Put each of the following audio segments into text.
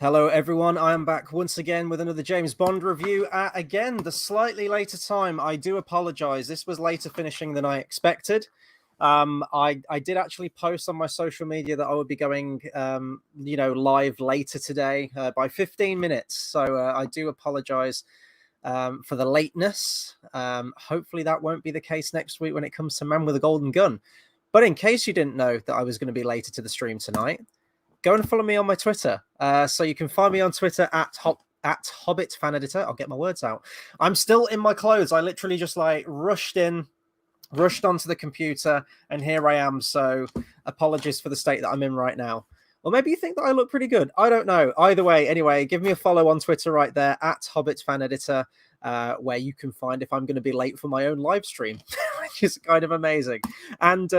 Hello, everyone. I am back once again with another James Bond review at, again, the slightly later time. I do apologize. This was later finishing than I expected. I did actually post on my social media that I would be going, live later today by 15 minutes. So I do apologize for the lateness. Hopefully that won't be the case next week when it comes to Man with a Golden Gun. But in case you didn't know that I was going to be later to the stream tonight, go and follow me on my Twitter. So you can find me on Twitter at Hobbit Fan Editor. I'll get my words out. I'm still in my clothes. I literally just rushed onto the computer, and here I am. So apologies for the state that I'm in right now. Or maybe you think that I look pretty good. I don't know. Either way, anyway, give me a follow on Twitter right there at Hobbit Fan Editor, where you can find if I'm going to be late for my own live stream, which is kind of amazing. And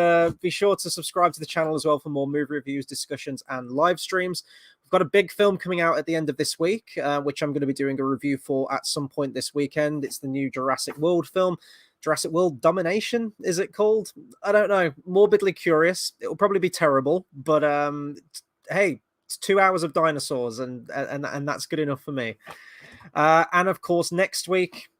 be sure to subscribe to the channel as well for more movie reviews, discussions, and live streams. We've got a big film coming out at the end of this week, which I'm going to be doing a review for at some point this weekend. It's the new Jurassic World film. Jurassic World Domination, is it called? I don't know. Morbidly curious. It'll probably be terrible, but hey, it's 2 hours of dinosaurs, and that's good enough for me. And of course, next week,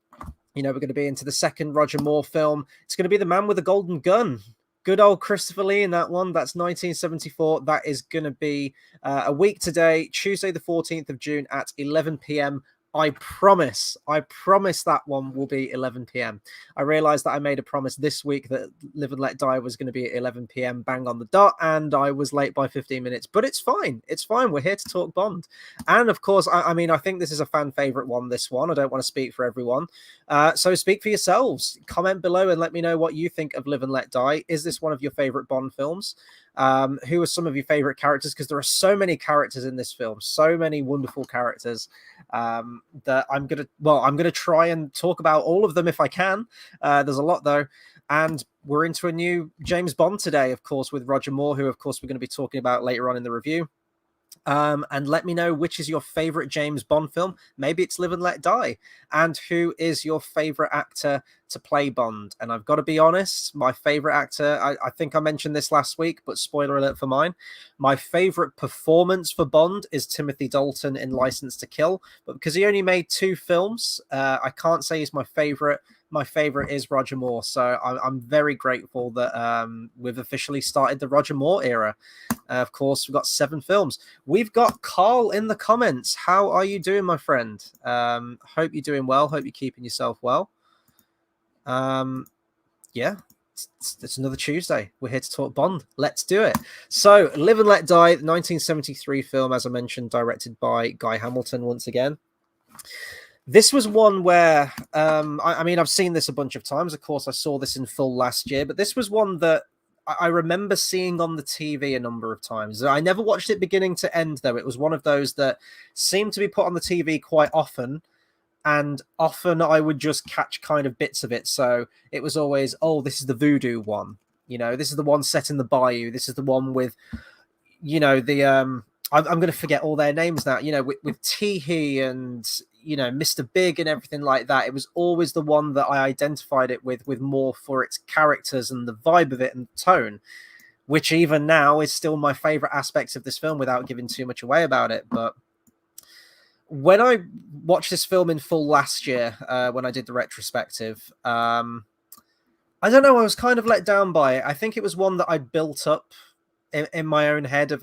we're going to be into the second Roger Moore film. It's going to be The Man with the Golden Gun. Good old Christopher Lee in that one. That's 1974. That is going to be a week today, Tuesday, the 14th of June at 11 p.m. I promise that one will be 11 p.m. I realized that I made a promise this week that Live and Let Die was going to be at 11 p.m. bang on the dot, and I was late by 15 minutes, but it's fine. It's fine. We're here to talk Bond. And of course, I think this is a fan favorite one, this one. I don't want to speak for everyone. So speak for yourselves. Comment below and let me know what you think of Live and Let Die. Is this one of your favorite Bond films? Who are some of your favorite characters? Because there are so many characters in this film, so many wonderful characters, that I'm gonna try and talk about all of them if I can. There's a lot though, and we're into a new James Bond today, of course, with Roger Moore, who of course we're going to be talking about later on in the review. And let me know which is your favorite James Bond film. Maybe it's Live and Let Die. And who is your favorite actor to play Bond? And I've got to be honest, my favorite actor, I think I mentioned this last week, but spoiler alert for mine. My favorite performance for Bond is Timothy Dalton in License to Kill. But because he only made 2 films, I can't say he's my favorite. My favorite is Roger Moore. So I'm very grateful that we've officially started the Roger Moore era. Of course, we've got 7 films. We've got Carl in the comments. How are you doing, my friend? Hope you're doing well. Hope you're keeping yourself well. Yeah, it's another Tuesday. We're here to talk Bond. Let's do it. So, Live and Let Die, 1973 film, as I mentioned, directed by Guy Hamilton once again. This was one where, I've seen this a bunch of times. Of course, I saw this in full last year, but this was one that I remember seeing on the TV a number of times. I never watched it beginning to end, though. It was one of those that seemed to be put on the TV quite often, and often I would just catch kind of bits of it. So it was always, oh, this is the voodoo one. This is the one set in the bayou. This is the one with, I'm going to forget all their names now, with Tee-Hee and, Mr. Big and everything like that. It was always the one that I identified it with more for its characters and the vibe of it and tone, which even now is still my favorite aspects of this film without giving too much away about it. But when I watched this film in full last year, when I did the retrospective, I don't know, I was kind of let down by it. I think it was one that I built up in my own head of,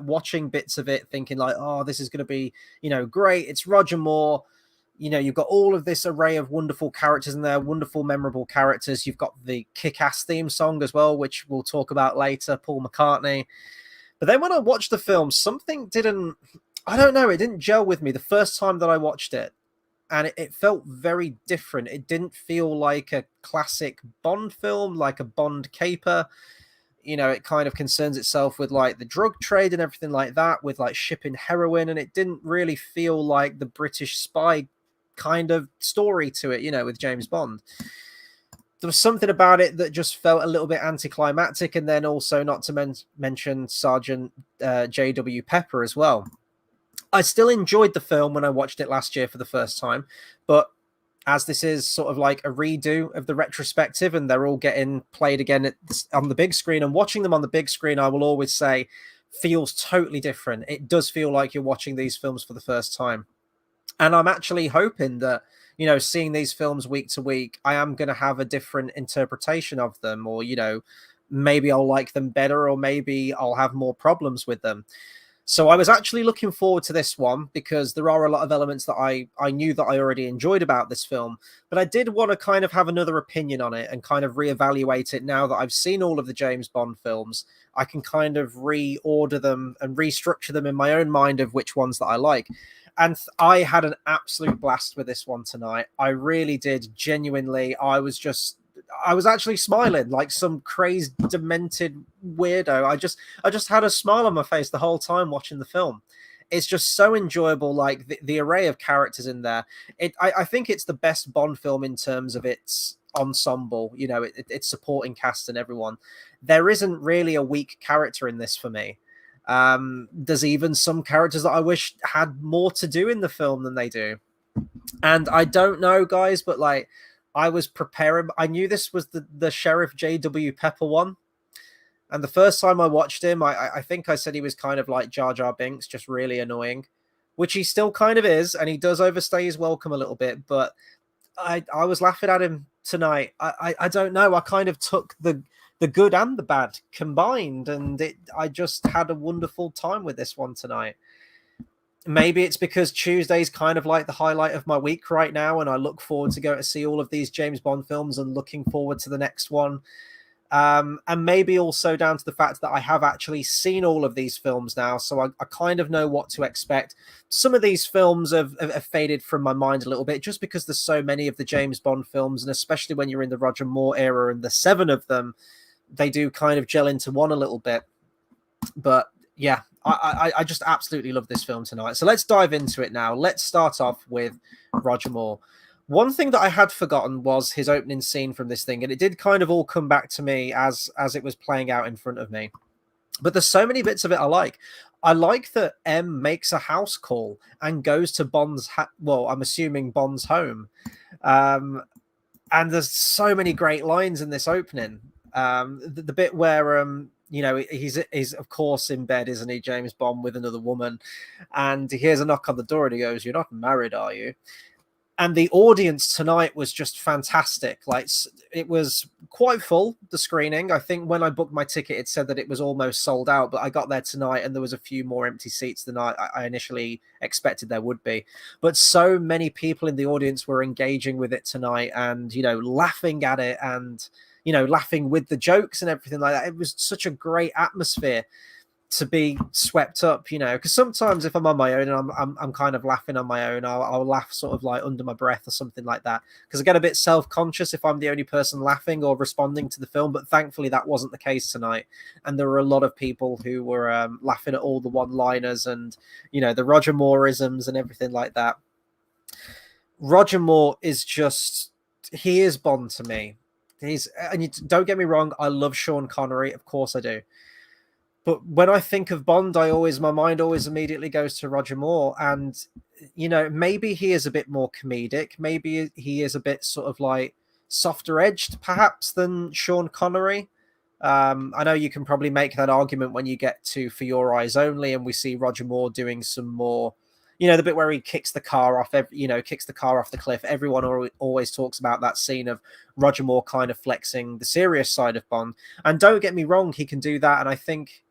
watching bits of it, thinking oh, this is going to be, great. It's Roger Moore. You've got all of this array of wonderful characters in there, wonderful, memorable characters. You've got the Kick-Ass theme song as well, which we'll talk about later, Paul McCartney. But then when I watched the film, something didn't gel with me the first time that I watched it. And it felt very different. It didn't feel like a classic Bond film, like a Bond caper. It kind of concerns itself with the drug trade and everything like that, with shipping heroin, and it didn't really feel like the British spy kind of story to it, with James Bond. There was something about it that just felt a little bit anticlimactic, and then also not to mention Sergeant J.W. Pepper as well. I still enjoyed the film when I watched it last year for the first time, but as this is sort of like a redo of the retrospective and they're all getting played again on the big screen, and watching them on the big screen, I will always say, feels totally different. It does feel like you're watching these films for the first time. And I'm actually hoping that, seeing these films week to week, I am going to have a different interpretation of them, or, maybe I'll like them better, or maybe I'll have more problems with them. So I was actually looking forward to this one because there are a lot of elements that I knew that I already enjoyed about this film, but I did want to kind of have another opinion on it and kind of reevaluate it now that I've seen all of the James Bond films. I can kind of reorder them and restructure them in my own mind of which ones that I like. And I had an absolute blast with this one tonight. I really did. Genuinely, I was actually smiling like some crazed, demented weirdo. I just had a smile on my face the whole time watching the film. It's just so enjoyable, like the array of characters in there. I think it's the best Bond film in terms of its ensemble, its supporting cast and everyone. There isn't really a weak character in this for me. There's even some characters that I wish had more to do in the film than they do. And I don't know, guys, but like, I was preparing. I knew this was the Sheriff J.W. Pepper one. And the first time I watched him, I think I said he was kind of like Jar Jar Binks, just really annoying, which he still kind of is. And he does overstay his welcome a little bit. But I was laughing at him tonight. I don't know. I kind of took the good and the bad combined. And I just had a wonderful time with this one tonight. Maybe it's because Tuesday's kind of like the highlight of my week right now, and I look forward to go to see all of these James Bond films and looking forward to the next one. And maybe also down to the fact that I have actually seen all of these films now, so I kind of know what to expect. Some of these films have faded from my mind a little bit just because there's so many of the James Bond films, and especially when you're in the Roger Moore era and the 7 of them, they do kind of gel into one a little bit. But yeah, I just absolutely love this film tonight. So let's dive into it now. Let's start off with Roger Moore. One thing that I had forgotten was his opening scene from this thing, and it did kind of all come back to me as it was playing out in front of me. But there's so many bits of it I like. I like that M makes a house call and goes to Bond's, I'm assuming Bond's home. And there's so many great lines in this opening. The bit where he's of course in bed, isn't he, James Bond, with another woman, and he hears a knock on the door and he goes, "You're not married, are you?" And the audience tonight was just fantastic. Like, it was quite full, the screening. I think when I booked my ticket, it said that it was almost sold out, but I got there tonight and there was a few more empty seats than I initially expected there would be. But so many people in the audience were engaging with it tonight and, laughing at it and, laughing with the jokes and everything like that. It was such a great atmosphere to be swept up, because sometimes if I'm on my own and I'm kind of laughing on my own, I'll laugh sort of like under my breath or something like that, because I get a bit self-conscious if I'm the only person laughing or responding to the film. But thankfully that wasn't the case tonight, and there were a lot of people who were laughing at all the one-liners and the Roger Mooreisms and everything like that. Roger Moore is he is Bond to me. Don't get me wrong, I love Sean Connery, of course I do. But when I think of Bond, my mind always immediately goes to Roger Moore. And, maybe he is a bit more comedic. Maybe he is a bit sort of like softer edged, perhaps, than Sean Connery. I know you can probably make that argument when you get to For Your Eyes Only, and we see Roger Moore doing some more, the bit where he kicks the car off, kicks the car off the cliff. Everyone always talks about that scene of Roger Moore kind of flexing the serious side of Bond. And don't get me wrong, he can do that. And I think,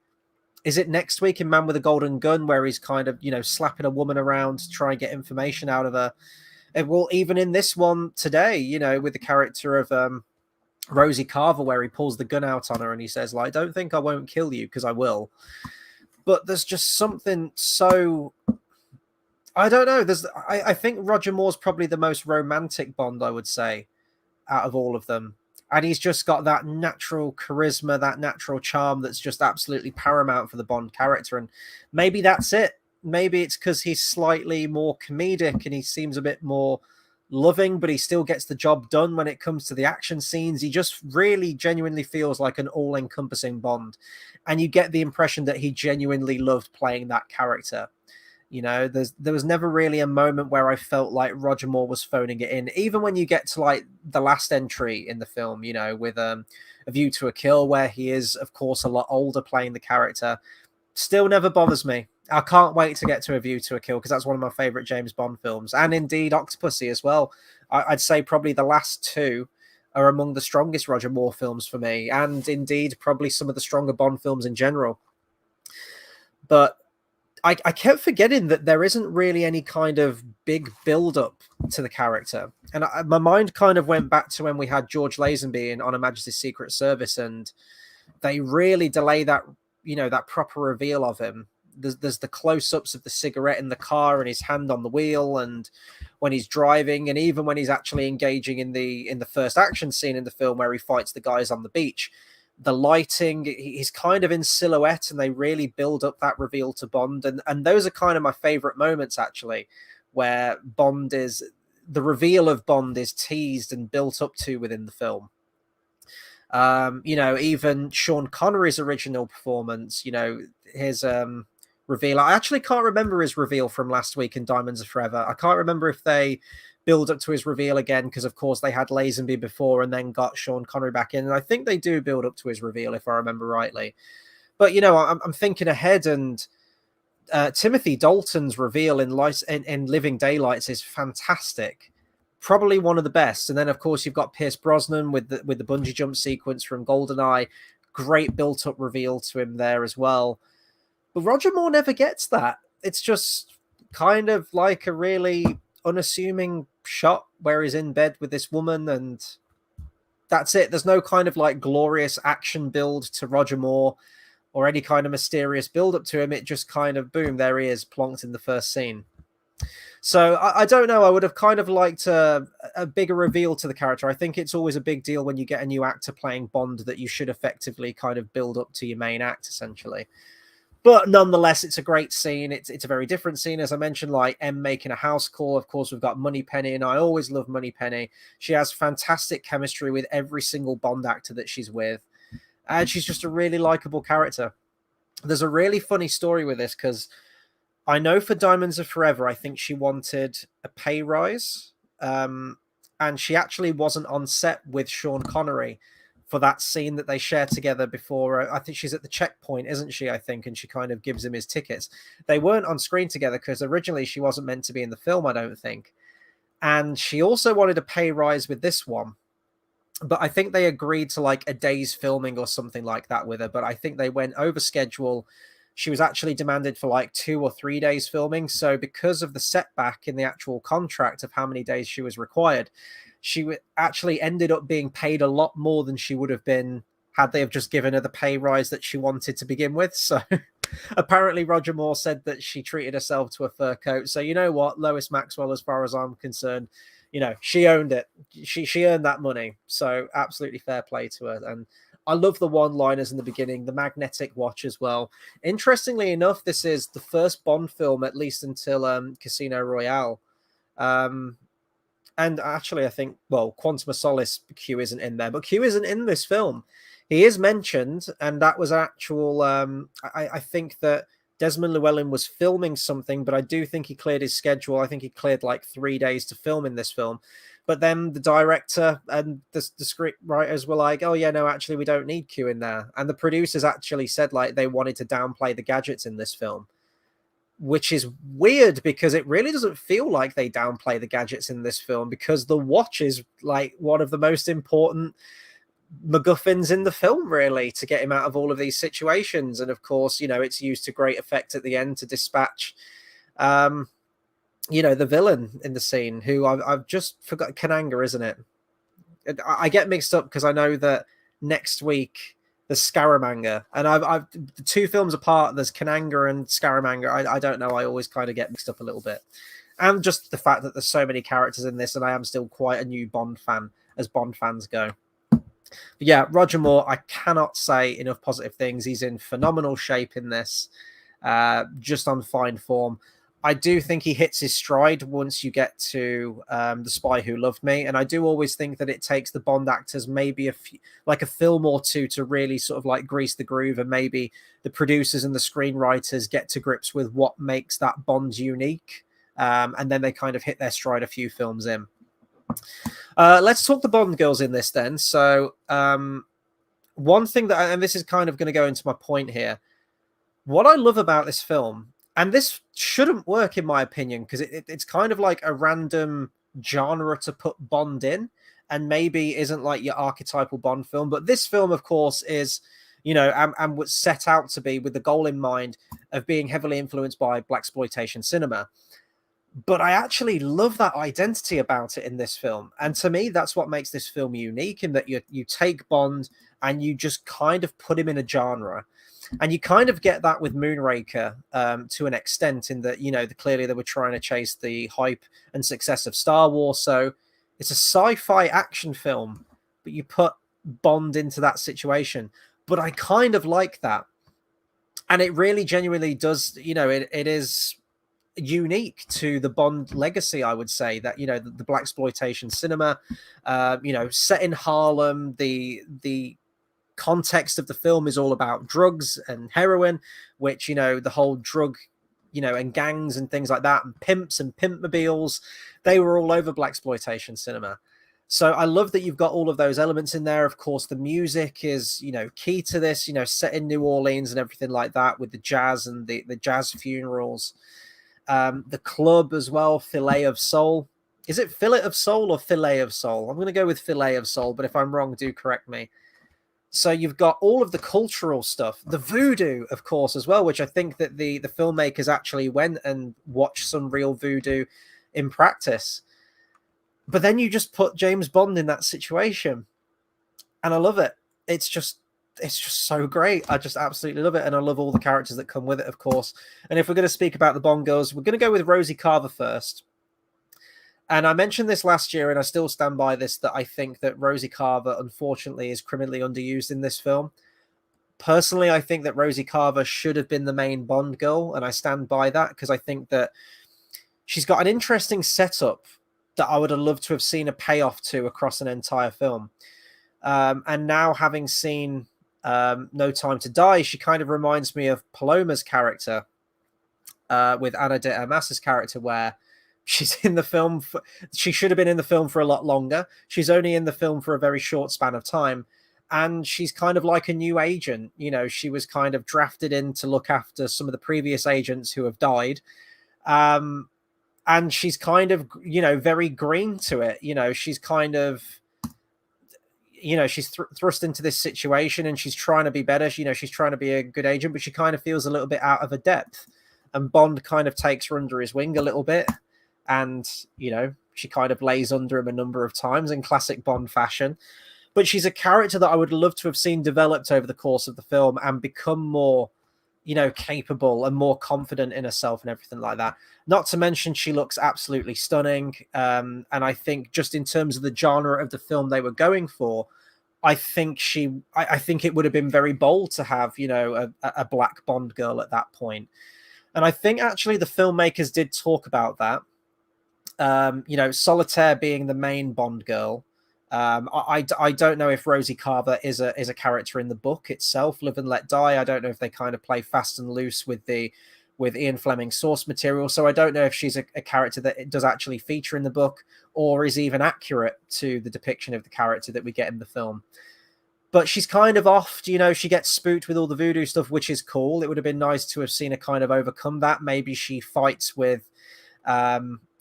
is it next week in Man with a Golden Gun where he's kind of, slapping a woman around to try and get information out of her? Well, even in this one today, with the character of Rosie Carver, where he pulls the gun out on her and he says, like, "Don't think I won't kill you, because I will." But there's just something so... I don't know. I think Roger Moore's probably the most romantic Bond, I would say, out of all of them. And he's just got that natural charisma, that natural charm that's just absolutely paramount for the Bond character. And maybe that's it. Maybe it's because he's slightly more comedic and he seems a bit more loving, but he still gets the job done when it comes to the action scenes. He just really genuinely feels like an all-encompassing Bond. And you get the impression that he genuinely loved playing that character. There was never really a moment where I felt like Roger Moore was phoning it in. Even when you get to like the last entry in the film, with A View to a Kill, where he is, of course, a lot older playing the character. Still never bothers me. I can't wait to get to A View to a Kill because that's one of my favorite James Bond films, and indeed Octopussy as well. I'd say probably the last two are among the strongest Roger Moore films for me, and indeed probably some of the stronger Bond films in general. But I kept forgetting that there isn't really any kind of big build-up to the character. And my mind kind of went back to when we had George Lazenby in On Her Majesty's Secret Service, and they really delay that, that proper reveal of him. There's the close-ups of the cigarette in the car and his hand on the wheel, and when he's driving, and even when he's actually engaging in the first action scene in the film where he fights the guys on the beach. The lighting, he's kind of in silhouette, and they really build up that reveal to Bond. And those are kind of my favorite moments, actually, where the reveal of Bond is teased and built up to within the film. Even Sean Connery's original performance, his reveal. I actually can't remember his reveal from last week in Diamonds Are Forever. I can't remember if they build up to his reveal again, because of course they had Lazenby before and then got Sean Connery back in, and I think they do build up to his reveal if I remember rightly. But I'm thinking ahead, and Timothy Dalton's reveal in Living Daylights is fantastic, probably one of the best. And then of course you've got Pierce Brosnan with the bungee jump sequence from GoldenEye, great built up reveal to him there as well. But Roger Moore never gets that. It's just kind of like a really unassuming shot where he's in bed with this woman, and that's it. There's no kind of like glorious action build to Roger Moore or any kind of mysterious build up to him. It just kind of boom, there he is, plonked in the first scene. So I don't know. I would have kind of liked a bigger reveal to the character. I think it's always a big deal when you get a new actor playing Bond that you should effectively kind of build up to your main act, essentially. But nonetheless, it's a great scene. It's a very different scene. As I mentioned, like M making a house call. Of course, we've got Moneypenny, and I always love Moneypenny. She has fantastic chemistry with every single Bond actor that she's with. And she's just a really likable character. There's a really funny story with this, because I know for Diamonds Are Forever, I think she wanted a pay rise. And she actually wasn't on set with Sean Connery for that scene that they share together before. I think she's at the checkpoint, isn't she? I think, and she kind of gives him his tickets. They weren't on screen together because originally she wasn't meant to be in the film, I don't think. And she also wanted a pay rise with this one, but I think they agreed to like a day's filming or something like that with her. But I think they went over schedule. She was actually demanded for like 2 or 3 days filming. So because of the setback in the actual contract of how many days she was required, she actually ended up being paid a lot more than she would have been had they have just given her the pay rise that she wanted to begin with. So apparently Roger Moore said that she treated herself to a fur coat. So you know what, Lois Maxwell, as far as I'm concerned, she owned it. She earned that money. So absolutely fair play to her. And I love the one-liners in the beginning, the magnetic watch as well. Interestingly enough, this is the first Bond film, at least until Casino Royale. And actually, I think, Quantum of Solace, Q isn't in there, but Q isn't in this film. He is mentioned, and that was actual. I think that Desmond Llewellyn was filming something, but I do think he cleared his schedule. I think he cleared like 3 days to film in this film. But then the director and the script writers were like, oh, yeah, no, actually, we don't need Q in there. And the producers actually said like they wanted to downplay the gadgets in this film, which is weird because it really doesn't feel like they downplay the gadgets in this film, because the watch is like one of the most important MacGuffins in the film, really, to get him out of all of these situations. And of course, it's used to great effect at the end to dispatch, the villain in the scene, who I've just forgot, Kananga, isn't it? I get mixed up because I know that next week there's Scaramanga, and I've the two films apart, there's Kananga and Scaramanga. I don't know, I always kind of get mixed up a little bit. And just the fact that there's so many characters in this, and I am still quite a new Bond fan, as Bond fans go. But yeah, Roger Moore, I cannot say enough positive things. He's in phenomenal shape in this, just on fine form. I do think he hits his stride once you get to The Spy Who Loved Me. And I do always think that it takes the Bond actors maybe a film or two to really sort of like grease the groove, and maybe the producers and the screenwriters get to grips with what makes that Bond unique. And then they kind of hit their stride a few films in. Let's talk the Bond girls in this then. So one thing that, and this is kind of going to go into my point here, What I love about this film, and this shouldn't work in my opinion, because it's kind of like a random genre to put Bond in, and maybe isn't like your archetypal Bond film, but this film, of course, is, and was set out to be with the goal in mind of being heavily influenced by blaxploitation cinema. But I actually love that identity about it in this film. And to me, that's what makes this film unique, in that you take Bond and you just kind of put him in a genre. And you kind of get that with Moonraker to an extent, in that, clearly they were trying to chase the hype and success of Star Wars. So it's a sci-fi action film, but you put Bond into that situation. But I kind of like that. And it really genuinely does, it is unique to the Bond legacy, I would say, that the blaxploitation cinema, set in Harlem. The context of the film is all about drugs and heroin, which, the whole drug, and gangs and things like that, and pimps and pimpmobiles, they were all over blaxploitation cinema. So I love that you've got all of those elements in there. Of course, the music is, key to this, set in New Orleans and everything like that, with the jazz and the jazz funerals. The club as well, Fillet of Soul. Is it Fillet of Soul or Fillet of Soul? I'm going to go with Fillet of Soul, but if I'm wrong, do correct me. So you've got all of the cultural stuff, the voodoo, of course, as well, which I think that the filmmakers actually went and watched some real voodoo in practice. But then you just put James Bond in that situation, and I love it. It's just so great. I just absolutely love it, and I love all the characters that come with it, of course. And if we're going to speak about the Bond girls, we're going to go with Rosie Carver first. And I mentioned this last year, and I still stand by this, that I think that Rosie Carver, unfortunately, is criminally underused in this film. Personally, I think that Rosie Carver should have been the main Bond girl, and I stand by that, because I think that she's got an interesting setup that I would have loved to have seen a payoff to across an entire film. And now, having seen No Time to Die, she kind of reminds me of Paloma's character with Ana de Armas's character, where she's in the film. She should have been in the film for a lot longer. She's only in the film for a very short span of time. And she's kind of like a new agent. She was kind of drafted in to look after some of the previous agents who have died. And she's kind of, very green to it. She's kind of, she's thrust into this situation, and she's trying to be better. She's trying to be a good agent, but she kind of feels a little bit out of her depth. And Bond kind of takes her under his wing a little bit. And, she kind of lays under him a number of times in classic Bond fashion. But she's a character that I would love to have seen developed over the course of the film and become more, capable and more confident in herself and everything like that. Not to mention, she looks absolutely stunning. And I think, just in terms of the genre of the film they were going for, I think it would have been very bold to have, a black Bond girl at that point. And I think actually the filmmakers did talk about that. Solitaire being the main Bond girl. I don't know if Rosie Carver is a character in the book itself, Live and Let Die. I don't know if they kind of play fast and loose with Ian Fleming's source material. So I don't know if she's a character that does actually feature in the book, or is even accurate to the depiction of the character that we get in the film. But she's kind of off, she gets spooked with all the voodoo stuff, which is cool. It would have been nice to have seen her kind of overcome that. Maybe she fights with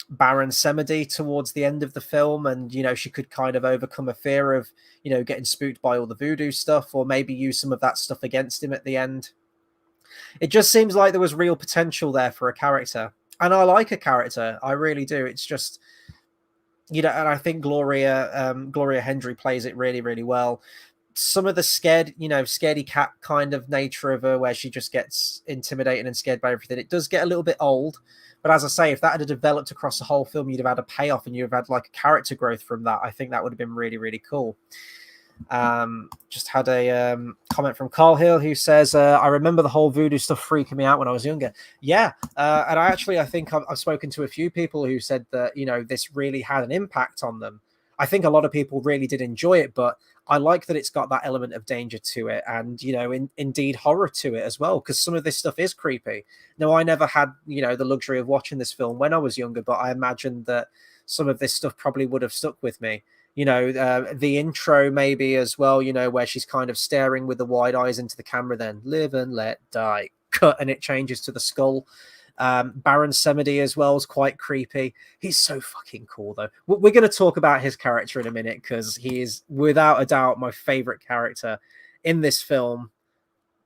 Baron Samedi towards the end of the film, and she could kind of overcome a fear of getting spooked by all the voodoo stuff, or maybe use some of that stuff against him at the end. It just seems like there was real potential there for a character, and I like a character, I really do. It's just, and I think Gloria Hendry plays it really, really well. Some of the scaredy cat kind of nature of her, where she just gets intimidated and scared by everything, it does get a little bit old. But as I say, if that had developed across the whole film, you'd have had a payoff, and you'd have had like a character growth from that. I think that would have been really, really cool. Just had a comment from Carl Hill, who says, I remember the whole voodoo stuff freaking me out when I was younger. Yeah. And I think I've spoken to a few people who said that, this really had an impact on them. I think a lot of people really did enjoy it, but I like that it's got that element of danger to it, and indeed horror to it as well, because some of this stuff is creepy. Now, I never had the luxury of watching this film when I was younger, but I imagine that some of this stuff probably would have stuck with me. The intro maybe as well, where she's kind of staring with the wide eyes into the camera, then Live and Let Die. cut and it changes to the skull. Baron Samedi as well is quite creepy. He's so fucking cool, though. We're going to talk about his character in a minute, because he is without a doubt my favorite character in this film.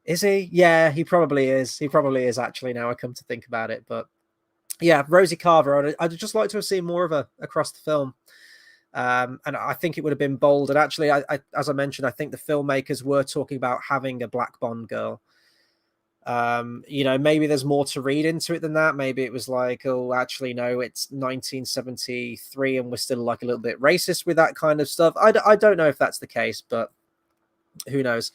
Is he? Yeah, he probably is. He probably is, actually, now I come to think about it. But yeah, Rosie Carver, I'd just like to have seen more of her across the film. And I think it would have been bold. And actually, I as I mentioned, I think the filmmakers were talking about having a black Bond girl. Maybe there's more to read into it than that. Maybe it was like, oh, actually, no, it's 1973 and we're still like a little bit racist with that kind of stuff. I don't know if that's the case, but who knows?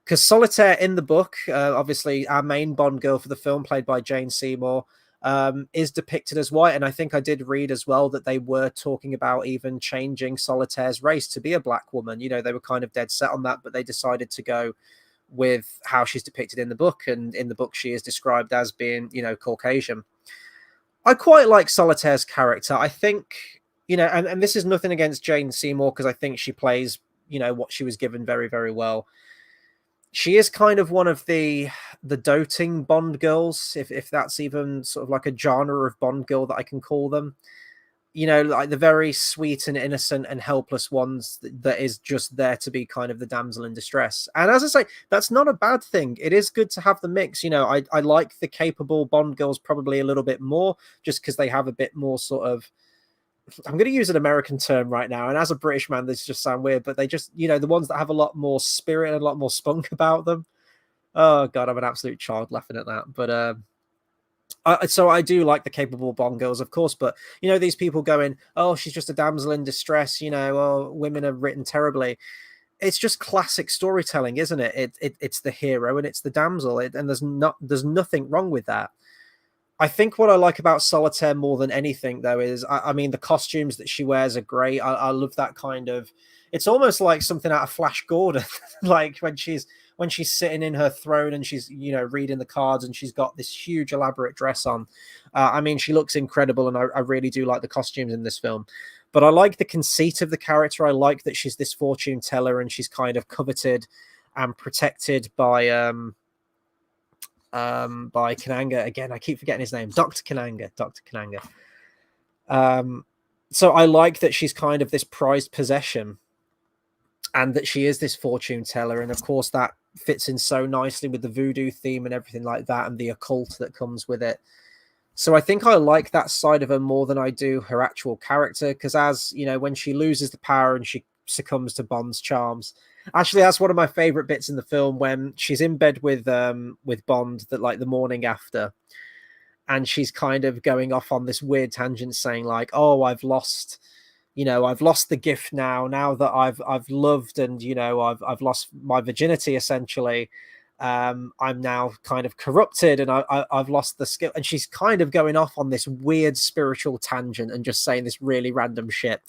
Because Solitaire in the book, obviously our main Bond girl for the film, played by Jane Seymour, is depicted as white. And I think I did read as well that they were talking about even changing Solitaire's race to be a black woman. They were kind of dead set on that, but they decided to go with how she's depicted in the book. And in the book, she is described as being, Caucasian. I quite like Solitaire's character. I think, and this is nothing against Jane Seymour, because I think she plays, what she was given very, very well. She is kind of one of the doting Bond girls, if that's even sort of like a genre of Bond girl that I can call them. Like the very sweet and innocent and helpless ones that is just there to be kind of the damsel in distress. And as I say, that's not a bad thing. It is good to have the mix. I like the capable Bond girls probably a little bit more, just because they have a bit more sort of, I'm going to use an American term right now, and as a British man, this just sound weird, but they just, the ones that have a lot more spirit and a lot more spunk about them. Oh God, I'm an absolute child laughing at that. But so I do like the capable Bond girls, of course, but these people going, oh, she's just a damsel in distress, oh, women are written terribly. It's just classic storytelling, isn't it? It's the hero and it's the damsel, and there's nothing wrong with that. I think what I like about Solitaire more than anything, though, is, I mean, the costumes that she wears are great. I love that kind of, it's almost like something out of Flash Gordon, like when she's sitting in her throne and she's, reading the cards and she's got this huge elaborate dress on. I mean, she looks incredible, and I really do like the costumes in this film. But I like the conceit of the character. I like that she's this fortune teller and she's kind of coveted and protected by Kananga. Again, I keep forgetting his name. Dr. Kananga. So I like that she's kind of this prized possession, and that she is this fortune teller. And of course that fits in so nicely with the voodoo theme and everything like that, and the occult that comes with it. So I think I like that side of her more than I do her actual character, because as when she loses the power and she succumbs to Bond's charms, actually that's one of my favorite bits in the film, when she's in bed with Bond, that like the morning after, and she's kind of going off on this weird tangent saying like, oh, I've lost the gift now that I've loved, and I've lost my virginity essentially. I'm now kind of corrupted, and I've lost the skill. And she's kind of going off on this weird spiritual tangent and just saying this really random shit.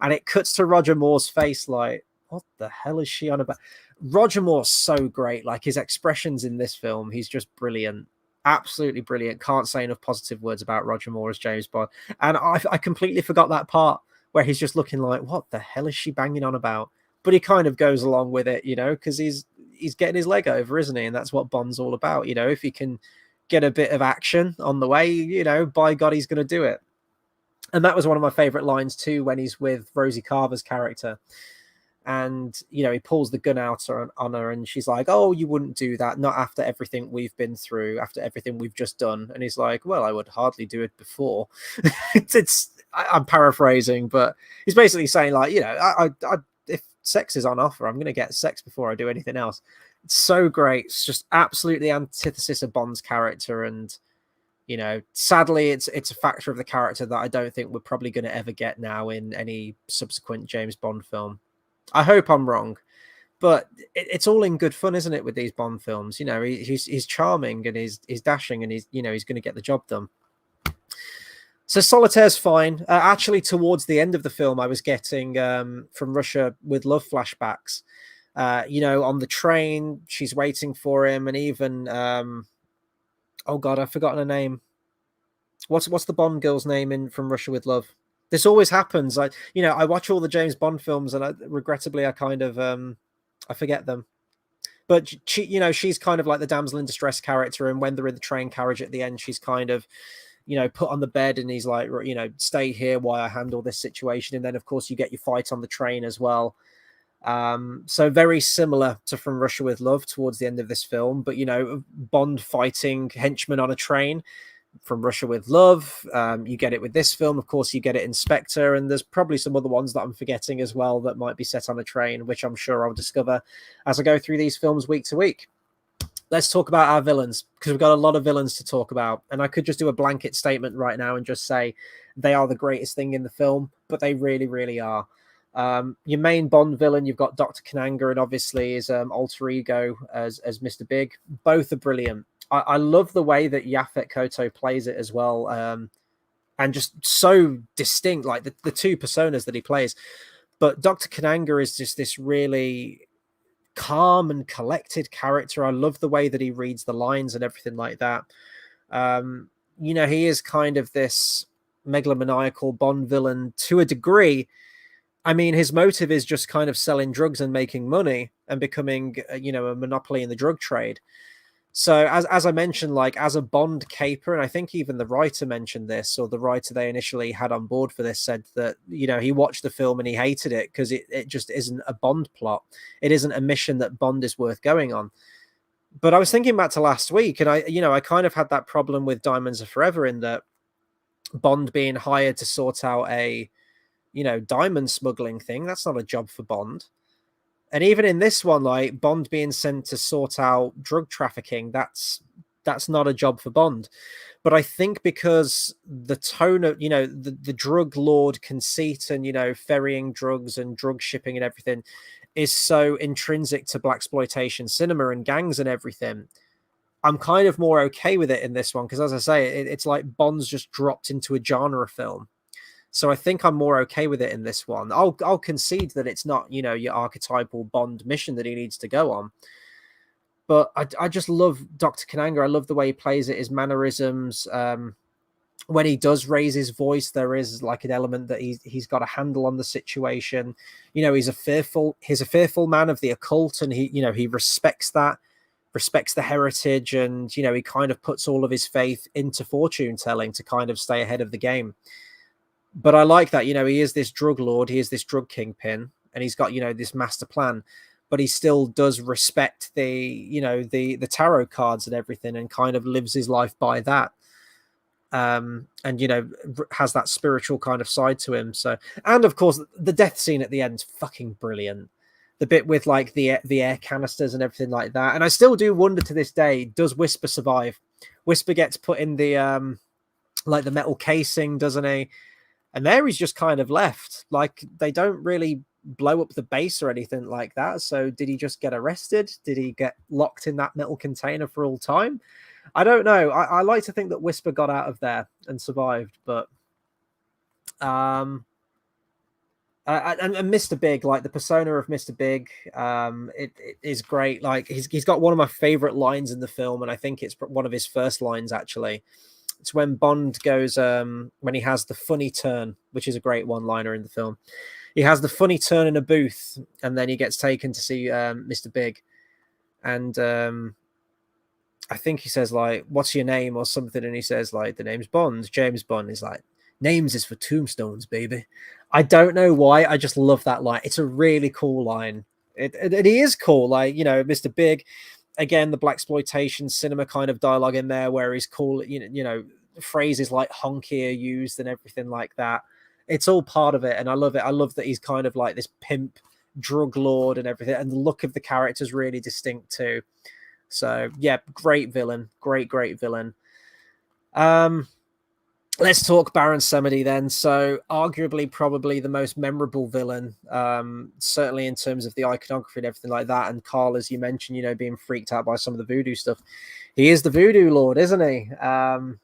And it cuts to Roger Moore's face like, what the hell is she on about? Roger Moore's so great. Like, his expressions in this film, he's just brilliant. Absolutely brilliant. Can't say enough positive words about Roger Moore as James Bond. And I completely forgot that part where he's just looking like, what the hell is she banging on about? But he kind of goes along with it, because he's getting his leg over, isn't he? And that's what Bond's all about. If he can get a bit of action on the way, by God, he's going to do it. And that was one of my favorite lines too, when he's with Rosie Carver's character. And, he pulls the gun out on her, and she's like, oh, you wouldn't do that. Not after everything we've been through, after everything we've just done. And he's like, well, I would hardly do it before. I'm paraphrasing, but he's basically saying like, if sex is on offer, I'm going to get sex before I do anything else. It's so great. It's just absolutely antithesis of Bond's character. And, sadly, it's a factor of the character that I don't think we're probably going to ever get now in any subsequent James Bond film. I hope I'm wrong, but it's all in good fun, isn't it, with these Bond films? He's charming, and he's dashing, and he's going to get the job done. So Solitaire's fine. Actually, towards the end of the film, I was getting From Russia with Love flashbacks. On the train, she's waiting for him, and even oh God, I've forgotten her name. What's the Bond girl's name in From Russia with Love? This always happens. I watch all the James Bond films, and regrettably, I kind of I forget them. but she, you know, she's kind of like the damsel in distress character, and when they're in the train carriage at the end, she's kind of, you know, put on the bed, and he's like, you know, stay here while I handle this situation. And then of course you get your fight on the train as well. So very similar to From Russia with Love towards the end of this film, but you know, Bond fighting henchmen on a train. From Russia with Love, you get it with this film. Of course, you get it in Spectre, and there's probably some other ones that I'm forgetting as well that might be set on a train, which I'm sure I'll discover as I go through these films week to week. Let's talk about our villains, because we've got a lot of villains to talk about, and I could just do a blanket statement right now and just say they are the greatest thing in the film, but they really, really are. Your main Bond villain, you've got Dr. Kananga, and obviously his alter ego as Mr. Big. Both are brilliant. I love the way that Yaphet Kotto plays it as well, and just so distinct, like the two personas that he plays. But Dr. Kananga is just this really calm and collected character. I love the way that he reads the lines and everything like that. You know, he is kind of this megalomaniacal Bond villain to a degree. I mean, his motive is just kind of selling drugs and making money and becoming, you know, a monopoly in the drug trade. So as I mentioned, like as a Bond caper, and I think even the writer mentioned this, or the writer they initially had on board for this said that, you know, he watched the film and he hated it because it just isn't a Bond plot. It isn't a mission that Bond is worth going on. But I was thinking back to last week, and I kind of had that problem with Diamonds Are Forever, in that Bond being hired to sort out a, you know, diamond smuggling thing. That's not a job for Bond. And even in this one, like Bond being sent to sort out drug trafficking, that's not a job for Bond. But I think because the tone of, you know, the drug lord conceit and, you know, ferrying drugs and drug shipping and everything is so intrinsic to blaxploitation cinema and gangs and everything, I'm kind of more okay with it in this one. Because as I say, it's like Bond's just dropped into a genre film. So I think I'm more okay with it in this one. I'll concede that it's not, you know, your archetypal Bond mission that he needs to go on. But I just love Dr. Kananga. I love the way he plays it, his mannerisms. When he does raise his voice, there is like an element that he's got a handle on the situation. You know, he's a fearful man of the occult, and he respects that, respects the heritage, and, you know, he kind of puts all of his faith into fortune telling to kind of stay ahead of the game. But I like that, you know, he is this drug lord, he is this drug kingpin, and he's got, you know, this master plan, but he still does respect the, you know, the tarot cards and everything, and kind of lives his life by that. And, you know, has that spiritual kind of side to him. So, and of course, the death scene at the end is fucking brilliant. The bit with like the air canisters and everything like that. And I still do wonder to this day, does Whisper survive? Whisper gets put in the like the metal casing, doesn't he? And there he's just kind of left. Like, they don't really blow up the base or anything like that. So did he just get arrested? Did he get locked in that metal container for all time? I don't know. I like to think that Whisper got out of there and survived, but and Mr. Big, like the persona of Mr. Big, it is great. Like he's got one of my favorite lines in the film, and I think it's one of his first lines actually. It's when Bond goes, when he has the funny turn, which is a great one-liner in the film. He has the funny turn in a booth, and then he gets taken to see Mr. Big, and I think he says like, "What's your name?" or something, and he says like, "The name's Bond, James Bond." He's like, "Names is for tombstones, baby." I don't know why, I just love that line. It's a really cool line. It is cool, like, you know, Mr. Big. Again, the blaxploitation cinema kind of dialogue in there, where he's cool, you know, phrases like honky are used and everything like that. It's all part of it, and I love it. I love that he's kind of like this pimp drug lord and everything, and the look of the character is really distinct too. So yeah, great villain, great villain. Let's talk Baron Samedi then. So arguably probably the most memorable villain, certainly in terms of the iconography and everything like that. And Carl, as you mentioned, you know, being freaked out by some of the voodoo stuff. He is the voodoo lord, isn't he? Baron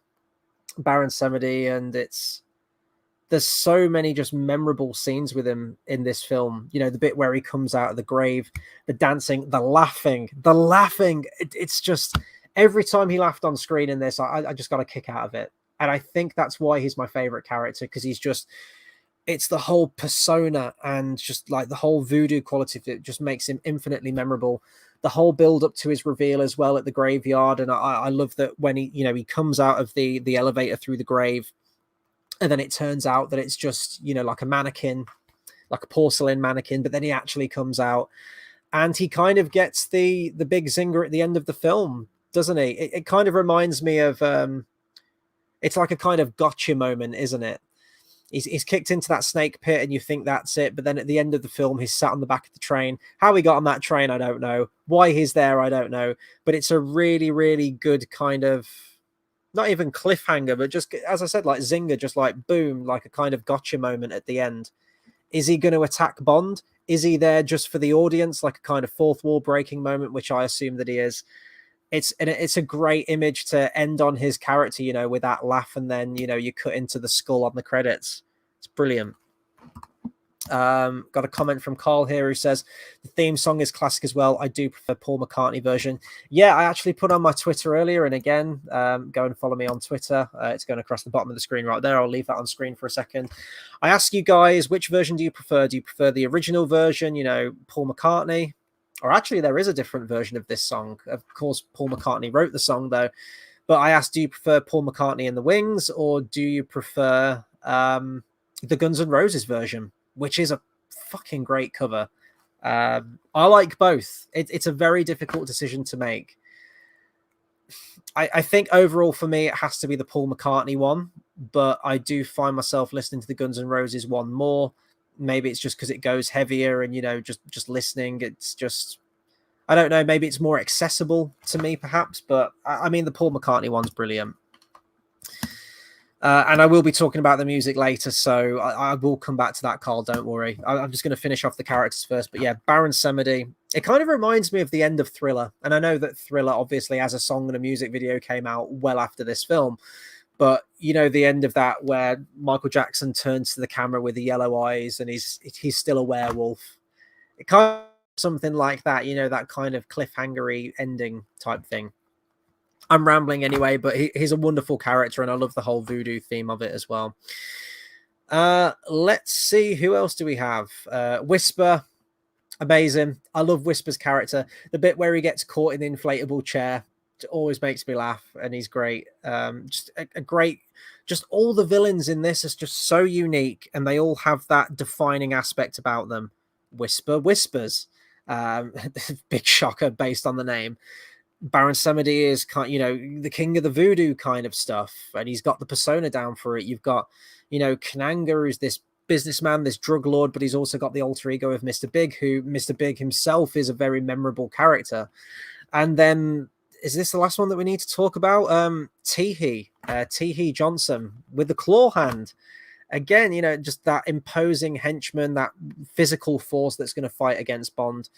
Samedi, and there's so many just memorable scenes with him in this film. You know, the bit where he comes out of the grave, the dancing, the laughing. It's just, every time he laughed on screen in this, I just got a kick out of it. And I think that's why he's my favorite character, because it's the whole persona and just like the whole voodoo quality of it just makes him infinitely memorable. the whole build up to his reveal as well at the graveyard. And I love that when he comes out of the elevator through the grave, and then it turns out that it's just, like a mannequin, like a porcelain mannequin, but then he actually comes out and he kind of gets the big zinger at the end of the film, doesn't he? It kind of reminds me of, it's like a kind of gotcha moment, isn't it? He's kicked into that snake pit and you think that's it. But then at the end of the film, he's sat on the back of the train. How he got on that train, I don't know. Why he's there, I don't know. But it's a really, really good kind of, not even cliffhanger, but just, as I said, like zinger, just like boom, like a kind of gotcha moment at the end. Is he going to attack Bond? Is he there just for the audience, like a kind of fourth wall breaking moment, which I assume that he is? It's a great image to end on his character, with that laugh, and then you cut into the skull on the credits. It's brilliant. Got a comment from Carl here who says the theme song is classic as well. I do prefer Paul McCartney version. Yeah, I actually put on my Twitter earlier, and again, go and follow me on Twitter. It's going across the bottom of the screen right there. I'll leave that on screen for a second. I ask you guys, which version do you prefer? Do you prefer the original version, Paul McCartney? Or actually, there is a different version of this song. Of course, Paul McCartney wrote the song, though. But I asked, do you prefer Paul McCartney and the Wings, or do you prefer the Guns N' Roses version, which is a fucking great cover? I like both. It's a very difficult decision to make. I think overall for me, it has to be the Paul McCartney one, but I do find myself listening to the Guns N' Roses one more. Maybe it's just because it goes heavier and, just listening. It's just, I don't know, maybe it's more accessible to me perhaps, but I mean, the Paul McCartney one's brilliant. And I will be talking about the music later, so I will come back to that, Carl, don't worry. I'm just going to finish off the characters first, but yeah, Baron Samedi, it kind of reminds me of the end of Thriller. And I know that Thriller obviously as a song and a music video came out well after this film. But, the end of that where Michael Jackson turns to the camera with the yellow eyes and he's still a werewolf. It kind of something like that, that kind of cliffhangery ending type thing. I'm rambling anyway, but he's a wonderful character and I love the whole voodoo theme of it as well. Let's see, who else do we have? Whisper, amazing. I love Whisper's character. The bit where he gets caught in the inflatable chair, it always makes me laugh, and he's great. Just a great, just all the villains in this is just so unique, and they all have that defining aspect about them. Whisper whispers, big shocker based on the name. Baron Samedi is the king of the voodoo kind of stuff, and he's got the persona down for it. You've got Kananga, who's this businessman, this drug lord, but he's also got the alter ego of Mr. Big, who Mr. Big himself is a very memorable character. And then is this the last one that we need to talk about? Tee-Hee, Tee-Hee Johnson with the claw hand. Again, just that imposing henchman, that physical force that's going to fight against Bond.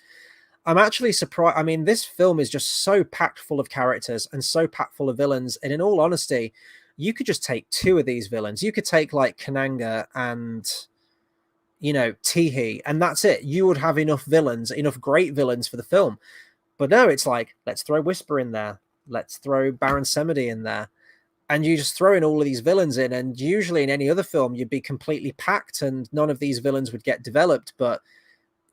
I'm actually surprised. I mean, this film is just so packed full of characters and so packed full of villains. And in all honesty, you could just take two of these villains. You could take like Kananga and, Tee-Hee, and that's it. You would have enough villains, enough great villains for the film. But no, it's like, let's throw Whisper in there. Let's throw Baron Samedi in there. And you just throw in all of these villains in. And usually in any other film, you'd be completely packed and none of these villains would get developed. But,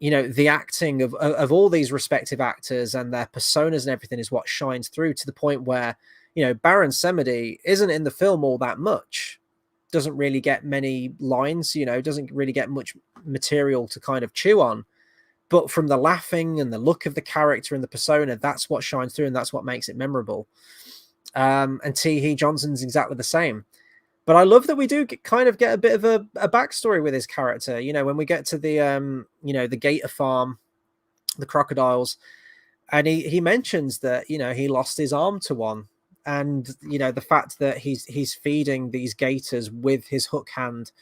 the acting of all these respective actors and their personas and everything is what shines through to the point where, Baron Samedi isn't in the film all that much. Doesn't really get many lines, doesn't really get much material to kind of chew on. But from the laughing and the look of the character and the persona, that's what shines through and that's what makes it memorable. And Tee-Hee Johnson's exactly the same. But I love that we do kind of get a bit of a backstory with his character. When we get to the, the Gator farm, the crocodiles, and he mentions that, he lost his arm to one. And, the fact that he's feeding these gators with his hook hand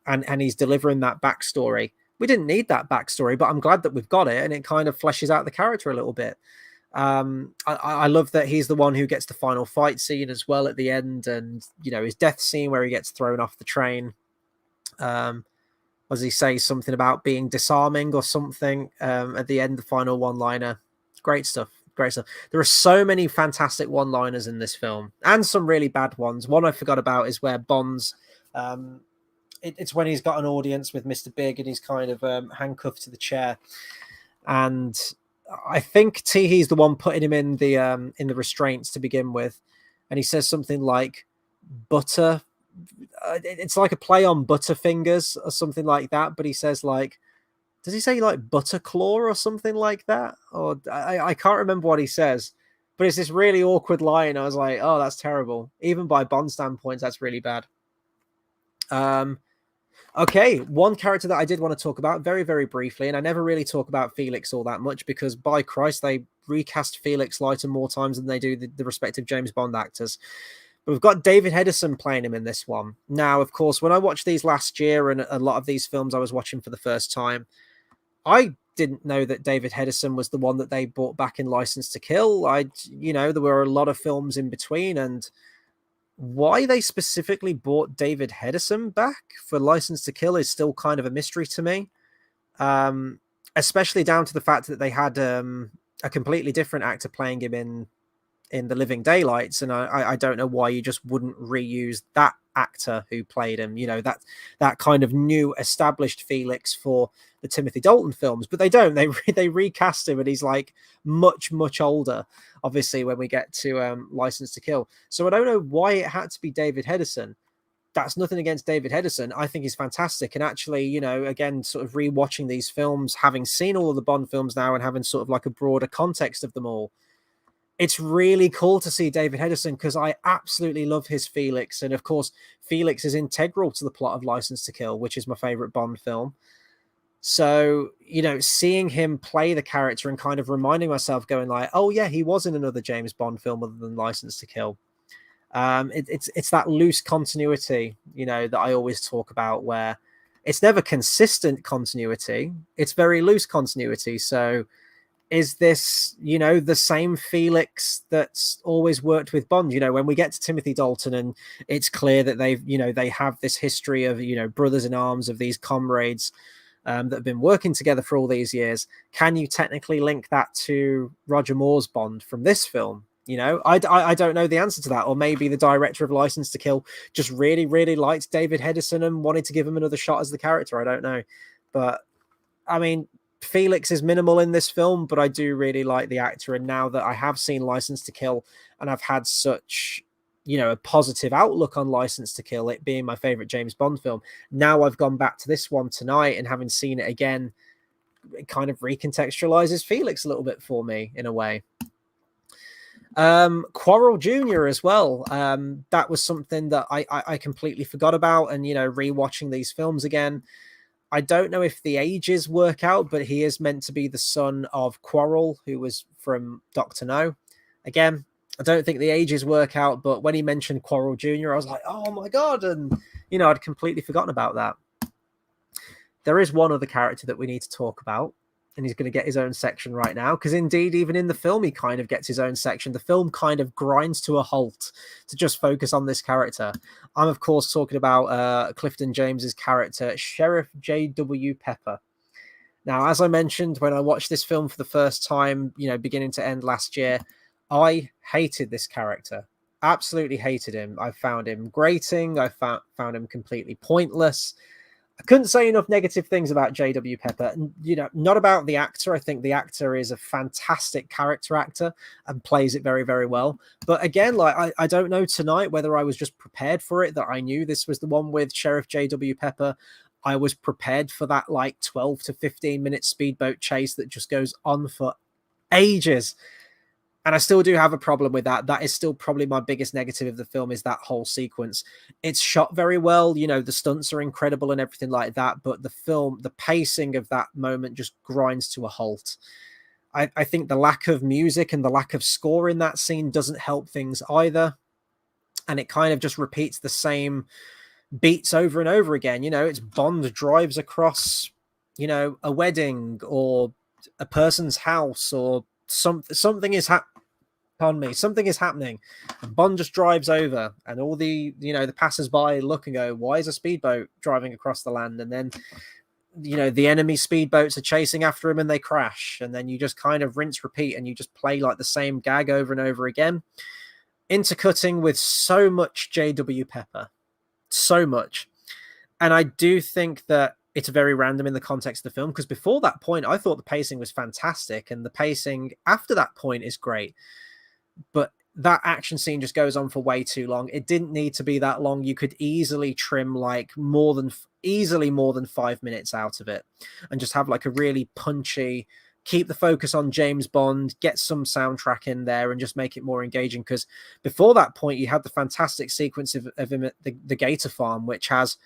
and he's delivering that backstory. We didn't need that backstory, but I'm glad that we've got it, and it kind of fleshes out the character a little bit. I love that he's the one who gets the final fight scene as well at the end, and his death scene where he gets thrown off the train. As he says something about being disarming or something at the end, the final one-liner. Great stuff. Great stuff. There are so many fantastic one-liners in this film, and some really bad ones. One I forgot about is where Bond's it's when he's got an audience with Mr. Big and he's kind of handcuffed to the chair, and I think Tee-Hee's the one putting him in the restraints to begin with, and he says something like butter. It's like a play on Butterfingers or something like that. But he says like, does he say like Butterclaw or something like that? Or I can't remember what he says. But it's this really awkward line. I was like, oh, that's terrible. Even by Bond standpoints, that's really bad. Okay, one character that I did want to talk about very, very briefly, and I never really talk about Felix all that much because, by Christ, they recast Felix Leiter more times than they do the respective James Bond actors. But we've got David Hedison playing him in this one. Now, of course, when I watched these last year and a lot of these films I was watching for the first time, I didn't know that David Hedison was the one that they brought back in License to Kill. There were a lot of films in between, and why they specifically brought David Hedison back for License to Kill is still kind of a mystery to me. Especially down to the fact that they had a completely different actor playing him in The Living Daylights, and I don't know why you just wouldn't reuse that actor who played him, that kind of new established Felix for the Timothy Dalton films. But they don't. They recast him, and he's like much older, obviously, when we get to License to Kill. So I don't know why it had to be David Hedison. That's nothing against David Hedison. I think he's fantastic. And actually, again, sort of rewatching these films, having seen all of the Bond films now and having sort of like a broader context of them all, it's really cool to see David Hedison because I absolutely love his Felix. And of course, Felix is integral to the plot of License to Kill, which is my favorite Bond film. So, seeing him play the character and kind of reminding myself going like, oh yeah, he was in another James Bond film other than License to Kill. It's that loose continuity, that I always talk about, where it's never consistent continuity. It's very loose continuity. So is this, the same Felix that's always worked with Bond? When we get to Timothy Dalton and it's clear that they have this history of, brothers in arms, of these comrades that have been working together for all these years. Can you technically link that to Roger Moore's Bond from this film? I don't know the answer to that. Or maybe the director of License to Kill just really, really liked David Hedison and wanted to give him another shot as the character. I don't know. But, I mean, Felix is minimal in this film, but I do really like the actor. And now that I have seen License to Kill and I've had such, a positive outlook on License to Kill, it being my favorite James Bond film, now I've gone back to this one tonight and having seen it again, it kind of recontextualizes Felix a little bit for me in a way. Quarrel Jr. as well. That was something that I completely forgot about, and rewatching these films again, I don't know if the ages work out, but he is meant to be the son of Quarrel, who was from Dr. No. Again, I don't think the ages work out, but when he mentioned Quarrel Jr., I was like, oh my God. And, I'd completely forgotten about that. There is one other character that we need to talk about, and he's going to get his own section right now, because indeed, even in the film, he kind of gets his own section. The film kind of grinds to a halt to just focus on this character. I'm, of course, talking about Clifton James's character, Sheriff J.W. Pepper. Now, as I mentioned, when I watched this film for the first time, beginning to end last year, I hated this character. Absolutely hated him. I found him grating. I found him completely pointless. I couldn't say enough negative things about J.W. Pepper. Not about the actor. I think the actor is a fantastic character actor and plays it very, very well. But again, I don't know tonight whether I was just prepared for it, that I knew this was the one with Sheriff J.W. Pepper. I was prepared for that 12 to 15 minute speedboat chase that just goes on for ages. And I still do have a problem with that. That is still probably my biggest negative of the film, is that whole sequence. It's shot very well. The stunts are incredible and everything like that. But the film, the pacing of that moment just grinds to a halt. I think the lack of music and the lack of score in that scene doesn't help things either. And it kind of just repeats the same beats over and over again. It's Bond drives across, a wedding or a person's house, or something is something is happening, and Bond just drives over, and all the the passers-by look and go, why is a speedboat driving across the land? And then the enemy speedboats are chasing after him and they crash, and then you just kind of rinse repeat, and you just play like the same gag over and over again, intercutting with so much J.W. Pepper, so much. And I do think that it's very random in the context of the film, because before that point, I thought the pacing was fantastic, and the pacing after that point is great. But that action scene just goes on for way too long. It didn't need to be that long. You could easily trim like more than 5 minutes out of it and just have like a really punchy, keep the focus on James Bond, get some soundtrack in there and just make it more engaging. Because before that point, you had the fantastic sequence of him at the Gator Farm, which has,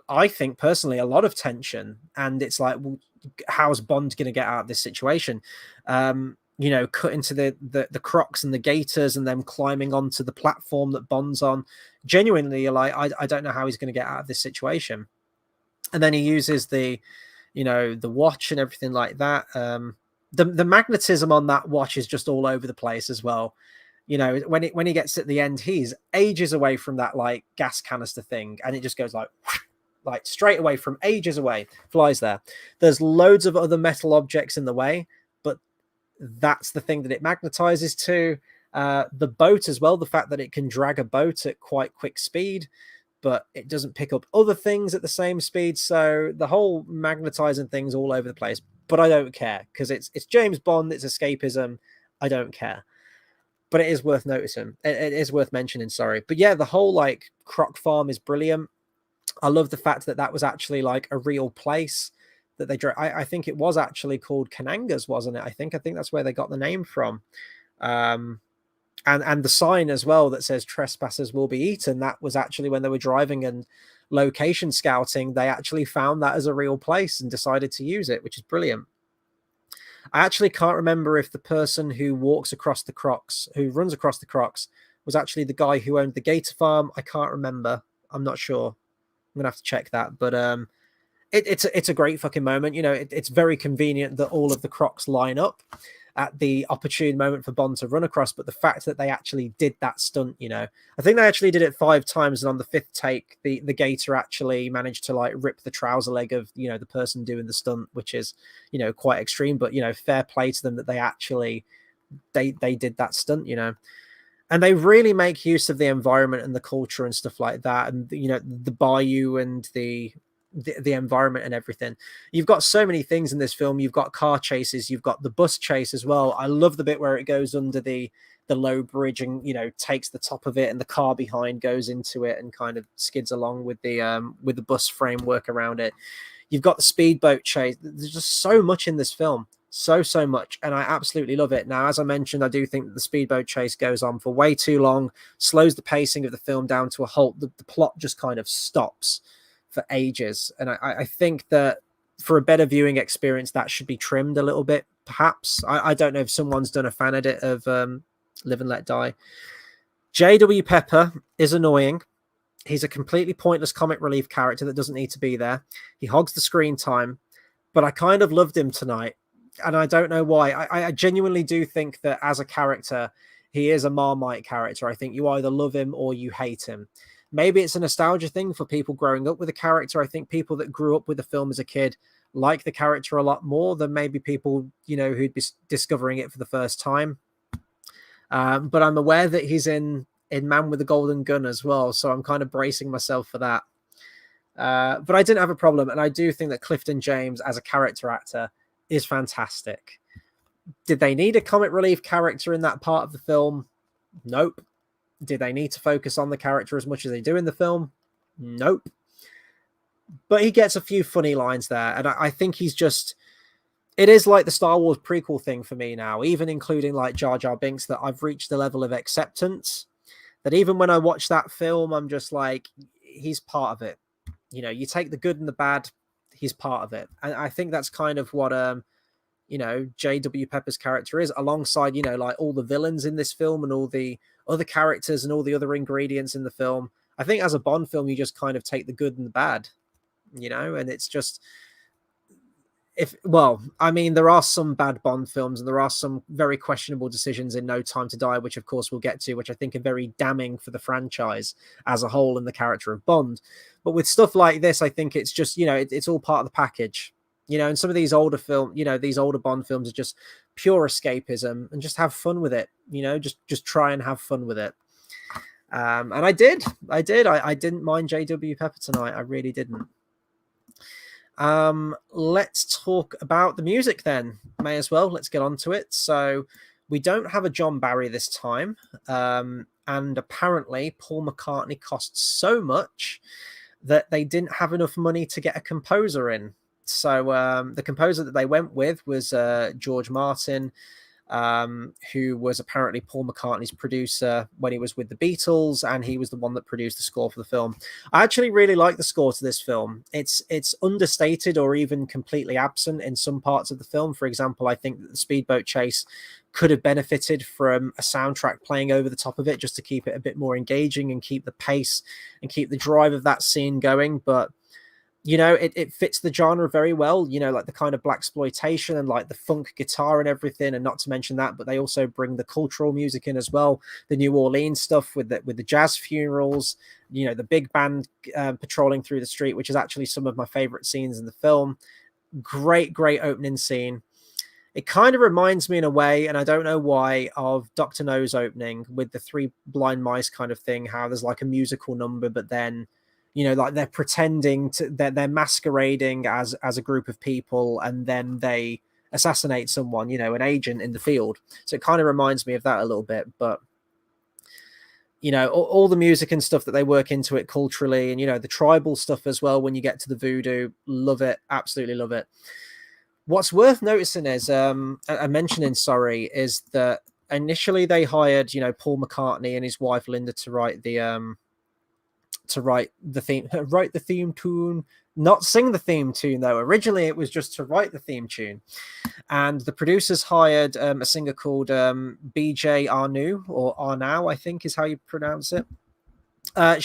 I think personally, a lot of tension. And it's like, well, how's Bond going to get out of this situation? You know, cut into the crocs and the gators and them climbing onto the platform that Bond's on. Genuinely, you're like, I don't know how he's going to get out of this situation. And then he uses the, you know, the watch and everything like that. The magnetism on that watch is just all over the place as well. You know, when he gets at the end, he's ages away from that like gas canister thing, and it just goes like straight away from ages away, flies there. There's loads of other metal objects in the way, but that's the thing that it magnetizes to. The boat as well, the fact that it can drag a boat at quite quick speed, but it doesn't pick up other things at the same speed. So the whole magnetizing thing's all over the place, but I don't care because it's James Bond, it's escapism. I don't care. But it is worth noticing. It is worth mentioning, sorry. But yeah, the whole like croc farm is brilliant. I love the fact that was actually like a real place that they drew. I think it was actually called Kananga's, wasn't it? I think that's where they got the name from. And the sign as well that says trespassers will be eaten. That was actually when they were driving and location scouting. They actually found that as a real place and decided to use it, which is brilliant. I actually can't remember if the person who runs across the crocs, was actually the guy who owned the Gator Farm. I can't remember. I'm not sure. I'm gonna have to check that. But it's a great fucking moment. You know, it's very convenient that all of the crocs line up at the opportune moment for Bond to run across. But the fact that they actually did that stunt, you know, I think they actually did it 5 times, and on the 5th take, the gator actually managed to like rip the trouser leg of, you know, the person doing the stunt, which is, you know, quite extreme. But, you know, fair play to them that they actually they did that stunt, you know. And they really make use of the environment and the culture and stuff like that, and you know, the bayou and the environment and everything. You've got so many things in this film. You've got car chases, you've got the bus chase as well. I love the bit where it goes under the low bridge and, you know, takes the top of it, and the car behind goes into it and kind of skids along with the bus framework around it. You've got the speedboat chase. There's just so much in this film. So much, and I absolutely love it. Now, as I mentioned, I do think that the speedboat chase goes on for way too long, slows the pacing of the film down to a halt. The plot just kind of stops for ages, and I think that for a better viewing experience, that should be trimmed a little bit, perhaps. I don't know if someone's done a fan edit of Live and Let Die. J.W. Pepper is annoying. He's a completely pointless comic relief character that doesn't need to be there. He hogs the screen time, but I kind of loved him tonight. And I don't know why. I genuinely do think that as a character, he is a Marmite character. I think you either love him or you hate him. Maybe it's a nostalgia thing for people growing up with a character. I think people that grew up with the film as a kid like the character a lot more than maybe people, you know, who'd be discovering it for the first time. But I'm aware that he's in Man with the Golden Gun as well, so I'm kind of bracing myself for that. But I didn't have a problem, and I do think that Clifton James as a character actor is fantastic. Did they need a comic relief character in that part of the film? Nope. Did they need to focus on the character as much as they do in the film? Nope. But he gets a few funny lines there, and I think he's just... It is like the Star Wars prequel thing for me now, even including like Jar Jar Binks, that I've reached the level of acceptance that even when I watch that film, I'm just like, he's part of it. You know, you take the good and the bad, he's part of it. And I think that's kind of what, you know, J.W. Pepper's character is, alongside, you know, like all the villains in this film and all the other characters and all the other ingredients in the film. I think as a Bond film, you just kind of take the good and the bad, you know, and it's just... I mean, there are some bad Bond films and there are some very questionable decisions in No Time to Die, which of course we'll get to, which I think are very damning for the franchise as a whole and the character of Bond. But with stuff like this, I think it's just, you know, it's all part of the package, you know, and some of these older these older Bond films are just pure escapism, and just have fun with it, you know, just try and have fun with it. And I did. I didn't mind J.W. Pepper tonight. I really didn't. Let's talk about the music then. May as well. Let's get on to it. So we don't have a John Barry this time. And apparently Paul McCartney cost so much that they didn't have enough money to get a composer in. So the composer that they went with was George Martin, who was apparently Paul McCartney's producer when he was with the Beatles, and he was the one that produced the score for the film. I actually really like the score to this film. It's understated or even completely absent in some parts of the film. For example, I think that the speedboat chase could have benefited from a soundtrack playing over the top of it just to keep it a bit more engaging and keep the pace and keep the drive of that scene going. But it fits the genre very well, like the kind of blaxploitation and like the funk guitar and everything, and not to mention that, but they also bring the cultural music in as well, the New Orleans stuff with the jazz funerals, the big band patrolling through the street, which is actually some of my favorite scenes in the film. Great opening scene. It kind of reminds me in a way, and I don't know why, of Dr. No's opening with the three blind mice kind of thing, how there's like a musical number, but then like they're pretending they're masquerading as a group of people, and then they assassinate someone, an agent in the field. So it kind of reminds me of that a little bit. But all the music and stuff that they work into it culturally, and the tribal stuff as well when you get to the voodoo, love it, absolutely love it. What's worth noticing is mentioning is that initially they hired Paul McCartney and his wife Linda to write the theme tune, not sing the theme tune though. Originally it was just to write the theme tune, and the producers hired a singer called BJ Arnu, or Arnau, I think is how you pronounce it. I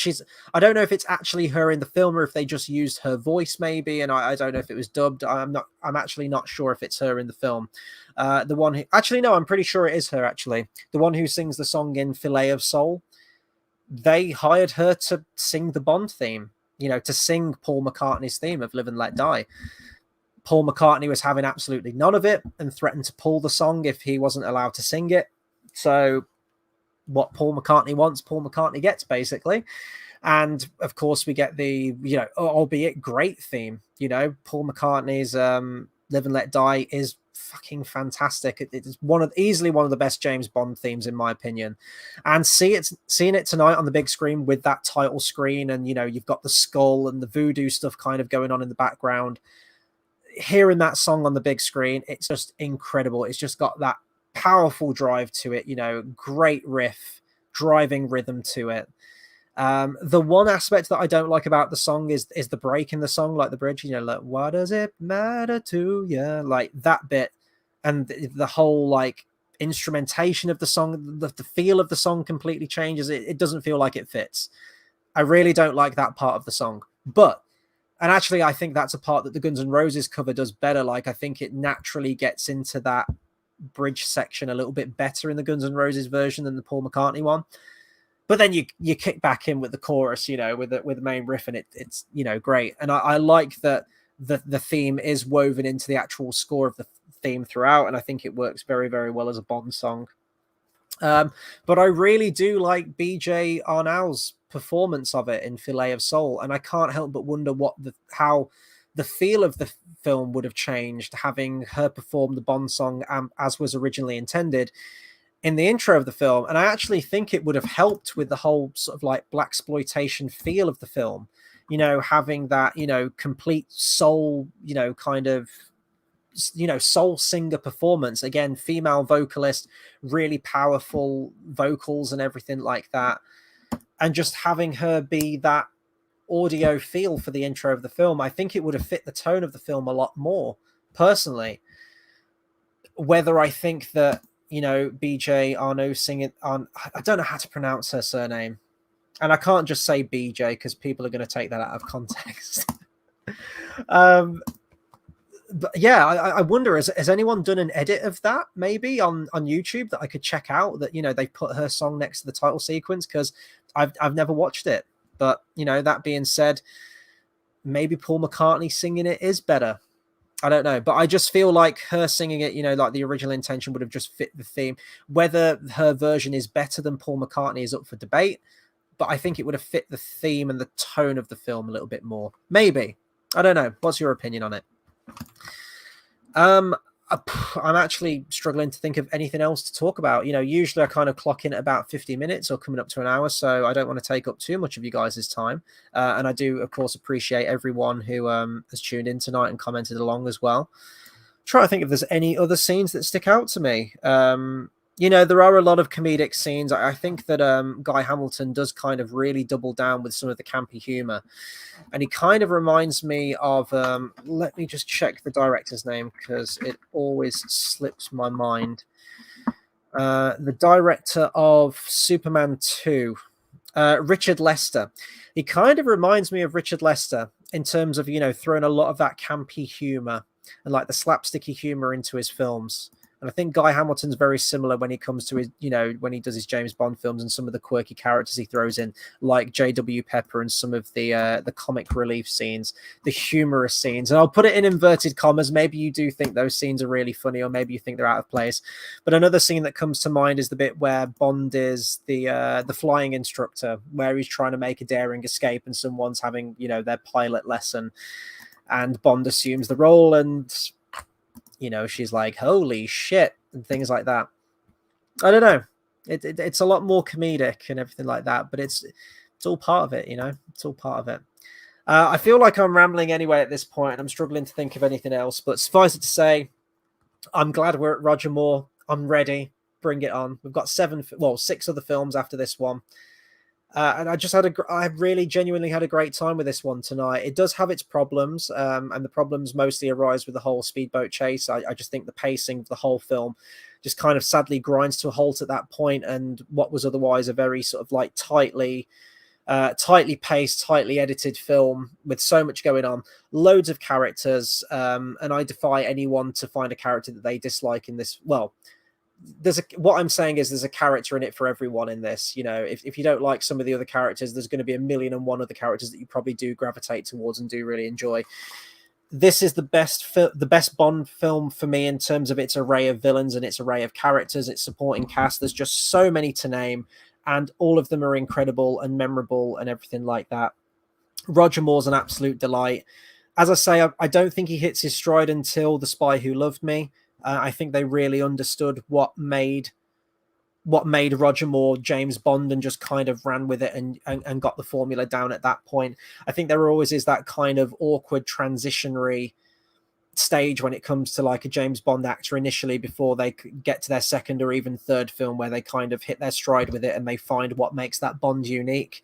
don't know if it's actually her in the film or if they just used her voice maybe, and I don't know if it was dubbed. I'm actually not sure if it's her in the film. The one who actually, no, I'm pretty sure it is her actually. The one who sings the song in Fillet of Soul. They hired her to sing the Bond theme, to sing Paul McCartney's theme of Live and Let Die. Paul McCartney was having absolutely none of it and threatened to pull the song if he wasn't allowed to sing it. So what Paul McCartney wants, Paul McCartney gets, basically. And of course we get the, albeit great theme, Paul McCartney's Live and Let Die is fucking fantastic. It's easily one of the best James Bond themes in my opinion. And seeing it tonight on the big screen with that title screen, and you've got the skull and the voodoo stuff kind of going on in the background, hearing that song on the big screen, it's just incredible. It's just got that powerful drive to it, great riff, driving rhythm to it. The one aspect that I don't like about the song is the break in the song, like the bridge, like, what does it matter to you? Like that bit, and the whole like instrumentation of the song, the feel of the song completely changes. It doesn't feel like it fits. I really don't like that part of the song. And actually, I think that's a part that the Guns N' Roses cover does better. Like, I think it naturally gets into that bridge section a little bit better in the Guns N' Roses version than the Paul McCartney one. But then you kick back in with the chorus, with the main riff, and it's great. And I like that the theme is woven into the actual score of the theme throughout, and I think it works very, very well as a Bond song. But I really do like BJ Arnau's performance of it in Fillet of Soul, and I can't help but wonder how the feel of the film would have changed having her perform the Bond song as was originally intended in the intro of the film. And I actually think it would have helped with the whole sort of like blaxploitation feel of the film, having that, complete soul, kind of, soul singer performance. Again, female vocalist, really powerful vocals and everything like that. And just having her be that audio feel for the intro of the film, I think it would have fit the tone of the film a lot more, personally. Whether I think that, BJ Arno singing on, I don't know how to pronounce her surname, and I can't just say BJ because people are going to take that out of context. But yeah, I wonder, has anyone done an edit of that maybe on YouTube that I could check out, that they put her song next to the title sequence, because I've never watched it. But that being said, maybe Paul McCartney singing it is better. I don't know, but I just feel like her singing it, like the original intention would have just fit the theme. Whether her version is better than Paul McCartney is up for debate, but I think it would have fit the theme and the tone of the film a little bit more. Maybe. I don't know. What's your opinion on it? I'm actually struggling to think of anything else to talk about. Usually I kind of clock in at about 50 minutes or coming up to an hour, so I don't want to take up too much of you guys' time. And I do, of course, appreciate everyone who has tuned in tonight and commented along as well. Try to think if there's any other scenes that stick out to me. There are a lot of comedic scenes. I think that Guy Hamilton does kind of really double down with some of the campy humor. And he kind of reminds me of, let me just check the director's name because it always slips my mind. The director of Superman 2, Richard Lester. He kind of reminds me of Richard Lester in terms of, throwing a lot of that campy humor and like the slapsticky humor into his films. And I think Guy Hamilton's very similar when he comes to his, when he does his James Bond films and some of the quirky characters he throws in, like J.W. Pepper and some of the comic relief scenes, the humorous scenes. And I'll put it in inverted commas. Maybe you do think those scenes are really funny, or maybe you think they're out of place. But another scene that comes to mind is the bit where Bond is the flying instructor, where he's trying to make a daring escape and someone's having, their pilot lesson, and Bond assumes the role and she's like, holy shit, and things like that. I don't know. It's a lot more comedic and everything like that, but it's all part of it, It's all part of it. I feel like I'm rambling anyway at this point. I'm struggling to think of anything else, but suffice it to say, I'm glad we're at Roger Moore. I'm ready. Bring it on. We've got 6 other films after this one. And I really genuinely had a great time with this one tonight. It does have its problems, and the problems mostly arise with the whole speedboat chase. I just think the pacing of the whole film just kind of sadly grinds to a halt at that point, and what was otherwise a very sort of like tightly paced, tightly edited film with so much going on, loads of characters, and I defy anyone to find a character that they dislike in this. Well, what I'm saying is there's a character in it for everyone in this. If you don't like some of the other characters, there's going to be 1,000,001 other characters that you probably do gravitate towards and do really enjoy. This is the best Bond film for me in terms of its array of villains and its array of characters, its supporting cast. There's just so many to name, and all of them are incredible and memorable and everything like that. Roger Moore's an absolute delight. As I say, I don't think he hits his stride until The Spy Who Loved Me. I think they really understood what made Roger Moore James Bond and just kind of ran with it and got the formula down at that point. I think there always is that kind of awkward transitionary stage when it comes to like a James Bond actor initially before they get to their second or even third film, where they kind of hit their stride with it and they find what makes that Bond unique.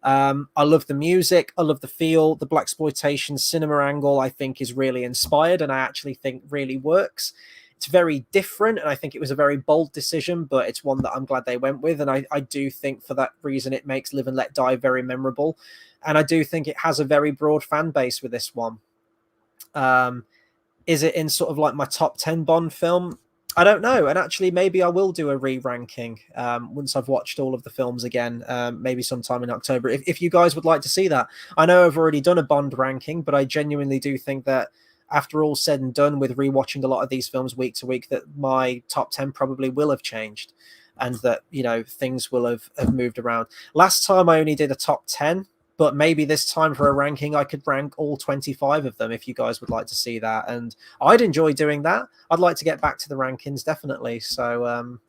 I love the music. I love the feel. The blaxploitation cinema angle, I think, is really inspired, and I actually think really works. It's very different, and I think it was a very bold decision, but it's one that I'm glad they went with. And I do think for that reason, it makes Live and Let Die very memorable. And I do think it has a very broad fan base with this one. Is it in sort of like my top 10 Bond film? I don't know. And actually, maybe I will do a re-ranking once I've watched all of the films again, maybe sometime in October. If you guys would like to see that. I know I've already done a Bond ranking, but I genuinely do think that after all said and done with rewatching a lot of these films week to week, that my top 10 probably will have changed, and that, things will have moved around. Last time I only did a top 10, but maybe this time for a ranking, I could rank all 25 of them if you guys would like to see that. And I'd enjoy doing that. I'd like to get back to the rankings, definitely. So,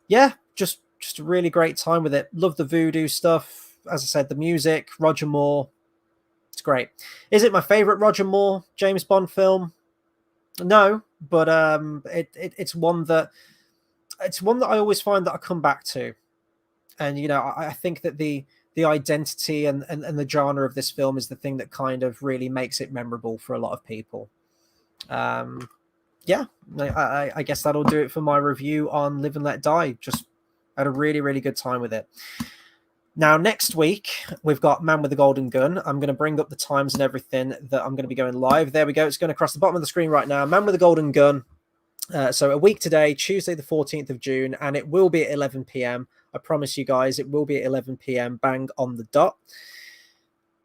yeah, just a really great time with it. Love the voodoo stuff. As I said, the music, Roger Moore. It's great. Is it my favorite Roger Moore James Bond film? No, but it's one that I always find that I come back to. And, I think that the identity and the genre of this film is the thing that kind of really makes it memorable for a lot of people. Yeah, I guess that'll do it for my review on Live and Let Die. Just had a really, really good time with it. Now, next week, we've got Man with the Golden Gun. I'm going to bring up the times and everything that I'm going to be going live. There we go. It's going across the bottom of the screen right now. Man with the Golden Gun. So a week today, Tuesday, the 14th of June, and it will be at 11 p.m. I promise you guys, it will be at 11 p.m. bang on the dot.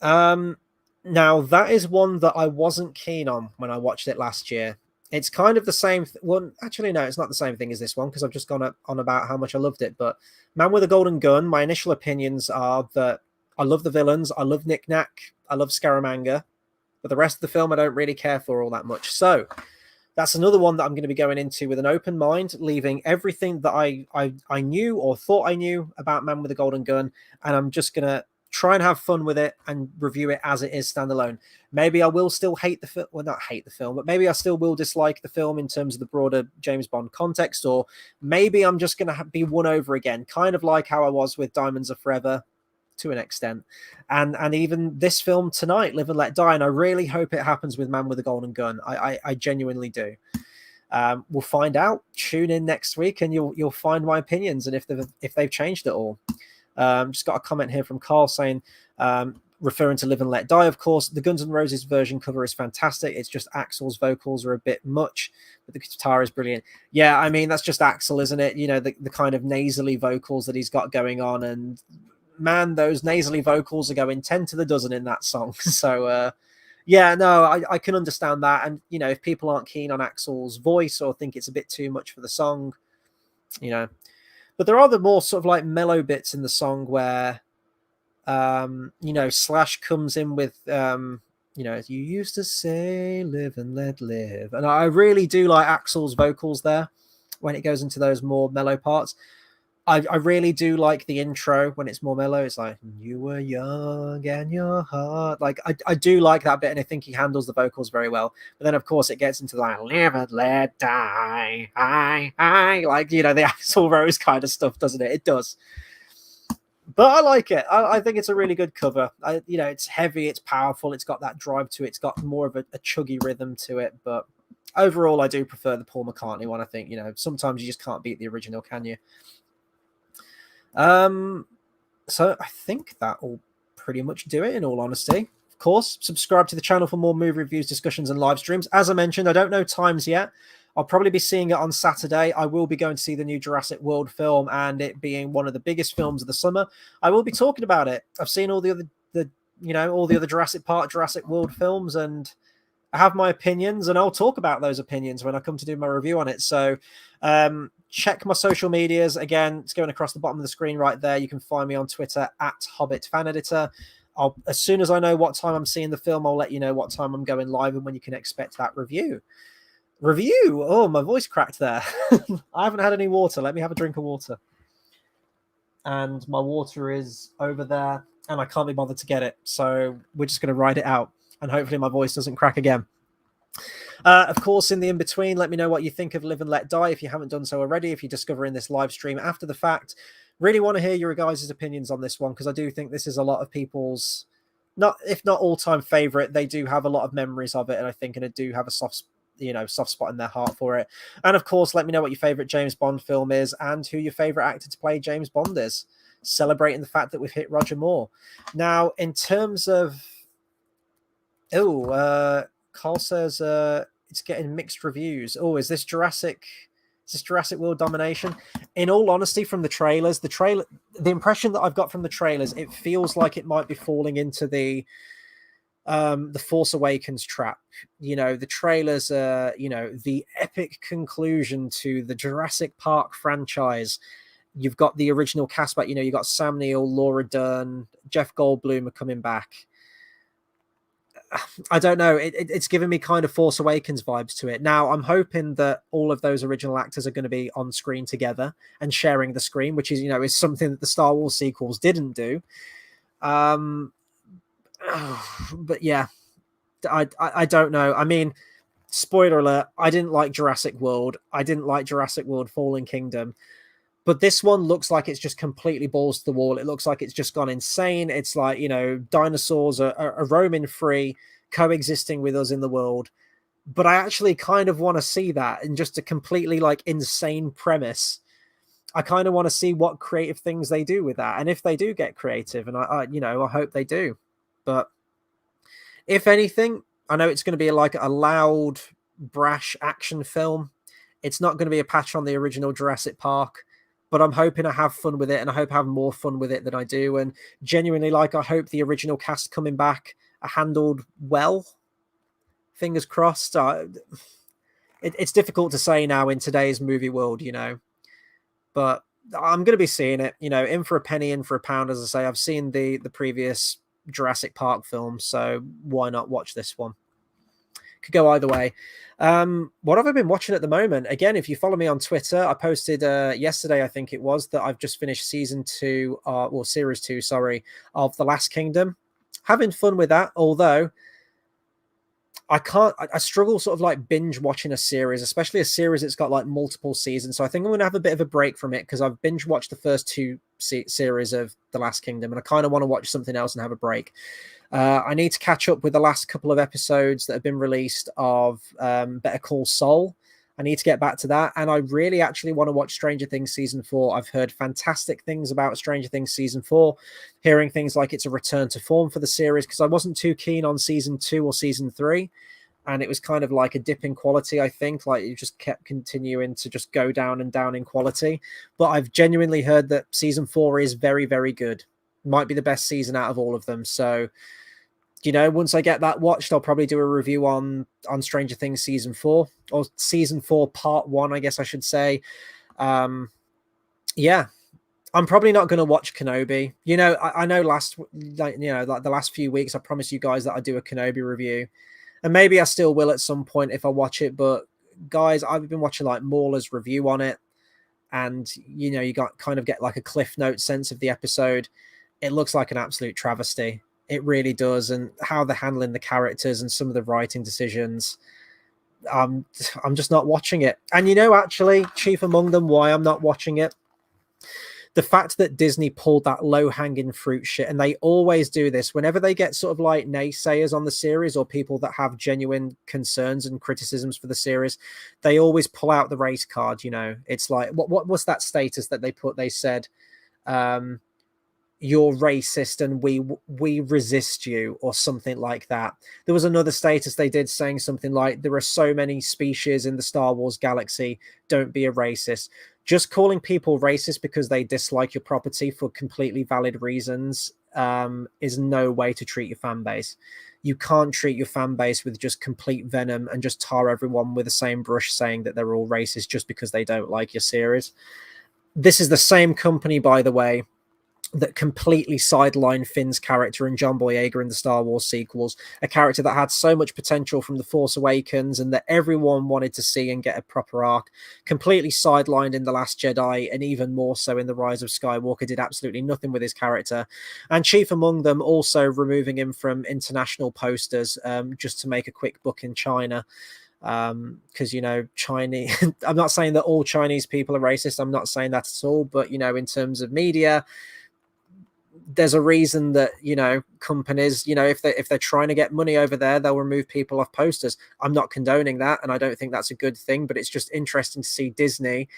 Now, that is one that I wasn't keen on when I watched it last year. It's kind of the same. Well, actually, no, it's not the same thing as this one, because I've just gone on about how much I loved it. But Man with a Golden Gun, my initial opinions are that I love the villains. I love Knick-Knack. I love Scaramanga. but the rest of the film I don't really care for all that much. So that's another one that I'm going to be going into with an open mind, leaving everything that I knew or thought I knew about Man with the Golden Gun, and I'm just going to try and have fun with it and review it as it is standalone. Maybe I will still hate the film, well, not hate the film, but maybe I still will dislike the film in terms of the broader James Bond context, or maybe I'm just going to be won over again, kind of like how I was with Diamonds Are Forever to an extent. And even this film tonight, Live and Let Die, and I really hope it happens with Man with the Golden Gun. I genuinely do. We'll find out. Tune in next week and you'll find my opinions and if they've changed at all. Just got a comment here from Carl saying, referring to Live and Let Die, of course, the Guns N' Roses version cover is fantastic. It's just Axl's vocals are a bit much, but the guitar is brilliant. Yeah, I mean, that's just Axl, isn't it? You know, the kind of nasally vocals that he's got going on. And man, those nasally vocals are going 10 to the dozen in that song. So, yeah, no, I can understand that. And, you know, if people aren't keen on Axl's voice or think it's a bit too much for the song, you know. But there are the more sort of like mellow bits in the song where, you know, Slash comes in with, you know, you used to say live and let live. And I really do like Axl's vocals there when it goes into those more mellow parts. I really do like the intro when it's more mellow. It's like, you were young and your heart. Like, I do like that bit, and I think he handles the vocals very well. But then, of course, it gets into like, live and let die, I. Like, you know, the Axl Rose kind of stuff, doesn't it? It does. But I like it. I think it's a really good cover. You know, it's heavy, it's powerful, it's got that drive to it. It's got more of a chuggy rhythm to it. But overall, I do prefer the Paul McCartney one. I think, you know, sometimes you just can't beat the original, can you? So I think that will pretty much do it, in all honesty. Of course, subscribe to the channel for more movie reviews, discussions, and live streams. As I mentioned, I don't know times yet. I'll probably be seeing it on Saturday. I will be going to see the new Jurassic World film, and it being one of the biggest films of the summer, I will be talking about it. I've seen all the other Jurassic Park, Jurassic World films, and I have my opinions, and I'll talk about those opinions when I come to do my review on it. So check my social medias. Again, it's going across the bottom of the screen right there. You can find me on Twitter at Hobbit Fan Editor. As soon as I know what time I'm seeing the film, I'll let you know what time I'm going live and when you can expect that review. Oh, my voice cracked there. I haven't had any water. Let me have a drink of water. And my water is over there, and I can't be bothered to get it. So we're just going to ride it out, and hopefully my voice doesn't crack again. Of course, in the in-between, let me know what you think of Live and Let Die if you haven't done so already, if you're discovering this live stream after the fact. Really want to hear your guys' opinions on this one, because I do think this is a lot of people's, if not all-time favorite, they do have a lot of memories of it, and I think and I do have a soft spot in their heart for it. And of course, let me know what your favorite James Bond film is and who your favorite actor to play James Bond is, celebrating the fact that we've hit Roger Moore. Now, in terms of Carl says it's getting mixed reviews. Is this Jurassic World Domination? In all honesty, from the impression that I've got from the trailers, it feels like it might be falling into the Force Awakens trap. You know, the trailers are, you know, the epic conclusion to the Jurassic Park franchise. You've got the original cast back, you know, you've got Sam Neill, Laura Dern, Jeff Goldblum are coming back. I don't know. It's giving me kind of Force Awakens vibes to it. Now, I'm hoping that all of those original actors are going to be on screen together and sharing the screen, which is, you know, is something that the Star Wars sequels didn't do. But yeah, I don't know. I mean, spoiler alert, I didn't like Jurassic World. I didn't like Jurassic World Fallen Kingdom. But this one looks like it's just completely balls to the wall. It looks like it's just gone insane. It's like, you know, dinosaurs are roaming free, coexisting with us in the world. But I actually kind of want to see that in just a completely like insane premise. I kind of want to see what creative things they do with that. And if they do get creative, and I hope they do. But if anything, I know it's going to be like a loud, brash action film. It's not going to be a patch on the original Jurassic Park. But I'm hoping I have fun with it, and I hope I have more fun with it than I do. And genuinely, like, I hope the original cast coming back are handled well. Fingers crossed. It's difficult to say now in today's movie world, you know. But I'm going to be seeing it, you know, in for a penny, in for a pound. As I say, I've seen the previous Jurassic Park film, so why not watch this one? Could go either way. What have I been watching at the moment? Again, if you follow me on Twitter, I posted yesterday, I think it was, that I've just finished series 2, sorry, of The Last Kingdom. Having fun with that, although I struggle sort of like binge watching a series, especially a series that's got like multiple seasons. So I think I'm going to have a bit of a break from it, because I've binge watched the first 2 series of The Last Kingdom, and I kind of want to watch something else and have a break. I need to catch up with the last couple of episodes that have been released of Better Call Saul. I need to get back to that. And I really actually want to watch Stranger Things Season 4. I've heard fantastic things about Stranger Things Season 4, hearing things like it's a return to form for the series, because I wasn't too keen on Season 2 or Season 3. And it was kind of like a dip in quality, I think. Like, you just kept continuing to just go down and down in quality. But I've genuinely heard that Season 4 is very, very good. Might be the best season out of all of them. So, you know, once I get that watched, I'll probably do a review on Stranger Things Season 4, or Season 4 Part 1, I guess I should say. Yeah, I'm probably not going to watch Kenobi. You know, I know like the last few weeks, I promised you guys that I'd do a Kenobi review. And maybe I still will at some point if I watch it. But guys, I've been watching like Mauler's review on it. And, you know, you kind of get like a Cliff Note sense of the episode. It looks like an absolute travesty. It really does. And how they're handling the characters and some of the writing decisions, I'm just not watching it. And, you know, actually, chief among them, why I'm not watching it, the fact that Disney pulled that low-hanging fruit shit, and they always do this whenever they get sort of like naysayers on the series, or people that have genuine concerns and criticisms for the series, they always pull out the race card. You know, it's like, what was that status that they put? They said, you're racist and we resist you, or something like that. There was another status they did saying something like, there are so many species in the Star Wars galaxy, don't be a racist. Just calling people racist because they dislike your property for completely valid reasons is no way to treat your fan base. You can't treat your fan base with just complete venom and just tar everyone with the same brush, saying that they're all racist just because they don't like your series. This is the same company, by the way, that completely sidelined Finn's character in John Boyega in the Star Wars sequels, a character that had so much potential from The Force Awakens and that everyone wanted to see and get a proper arc, completely sidelined in The Last Jedi, and even more so in The Rise of Skywalker, did absolutely nothing with his character. And chief among them, also removing him from international posters just to make a quick buck in China. Because, you know, Chinese, I'm not saying that all Chinese people are racist, I'm not saying that at all, but, you know, in terms of media, there's a reason that, you know, companies, you know, if they're trying to get money over there, they'll remove people off posters. I'm not condoning that, and I don't think that's a good thing, but it's just interesting to see Disney,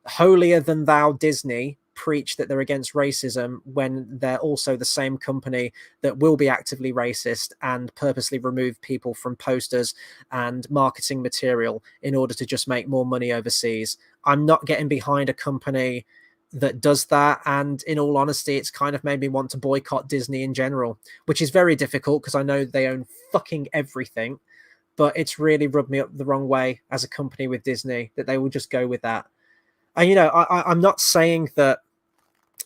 holier than thou Disney, preach that they're against racism when they're also the same company that will be actively racist and purposely remove people from posters and marketing material in order to just make more money overseas. I'm not getting behind a company that does that, and in all honesty, it's kind of made me want to boycott Disney in general, which is very difficult because I know they own fucking everything, but it's really rubbed me up the wrong way as a company with Disney that they will just go with that. And, you know, I'm not saying that,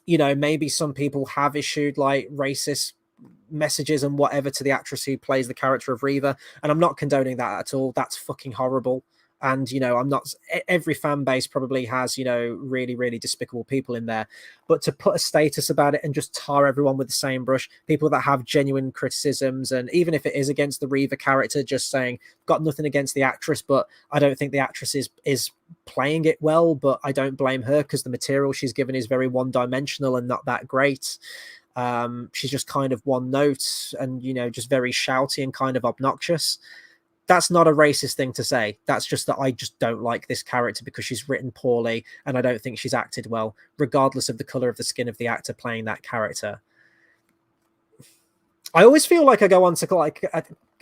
you know, maybe some people have issued like racist messages and whatever to the actress who plays the character of Reva, and I'm not condoning that at all. That's fucking horrible. And, you know, I'm not, every fan base probably has, you know, really, really despicable people in there. But to put a status about it and just tar everyone with the same brush, people that have genuine criticisms, and even if it is against the Reva character, just saying, got nothing against the actress, but I don't think the actress is playing it well, but I don't blame her because the material she's given is very one-dimensional and not that great. She's just kind of one note and, you know, just very shouty and kind of obnoxious. That's not a racist thing to say. That's just that I just don't like this character because she's written poorly and I don't think she's acted well, regardless of the color of the skin of the actor playing that character. I always feel like I go on to like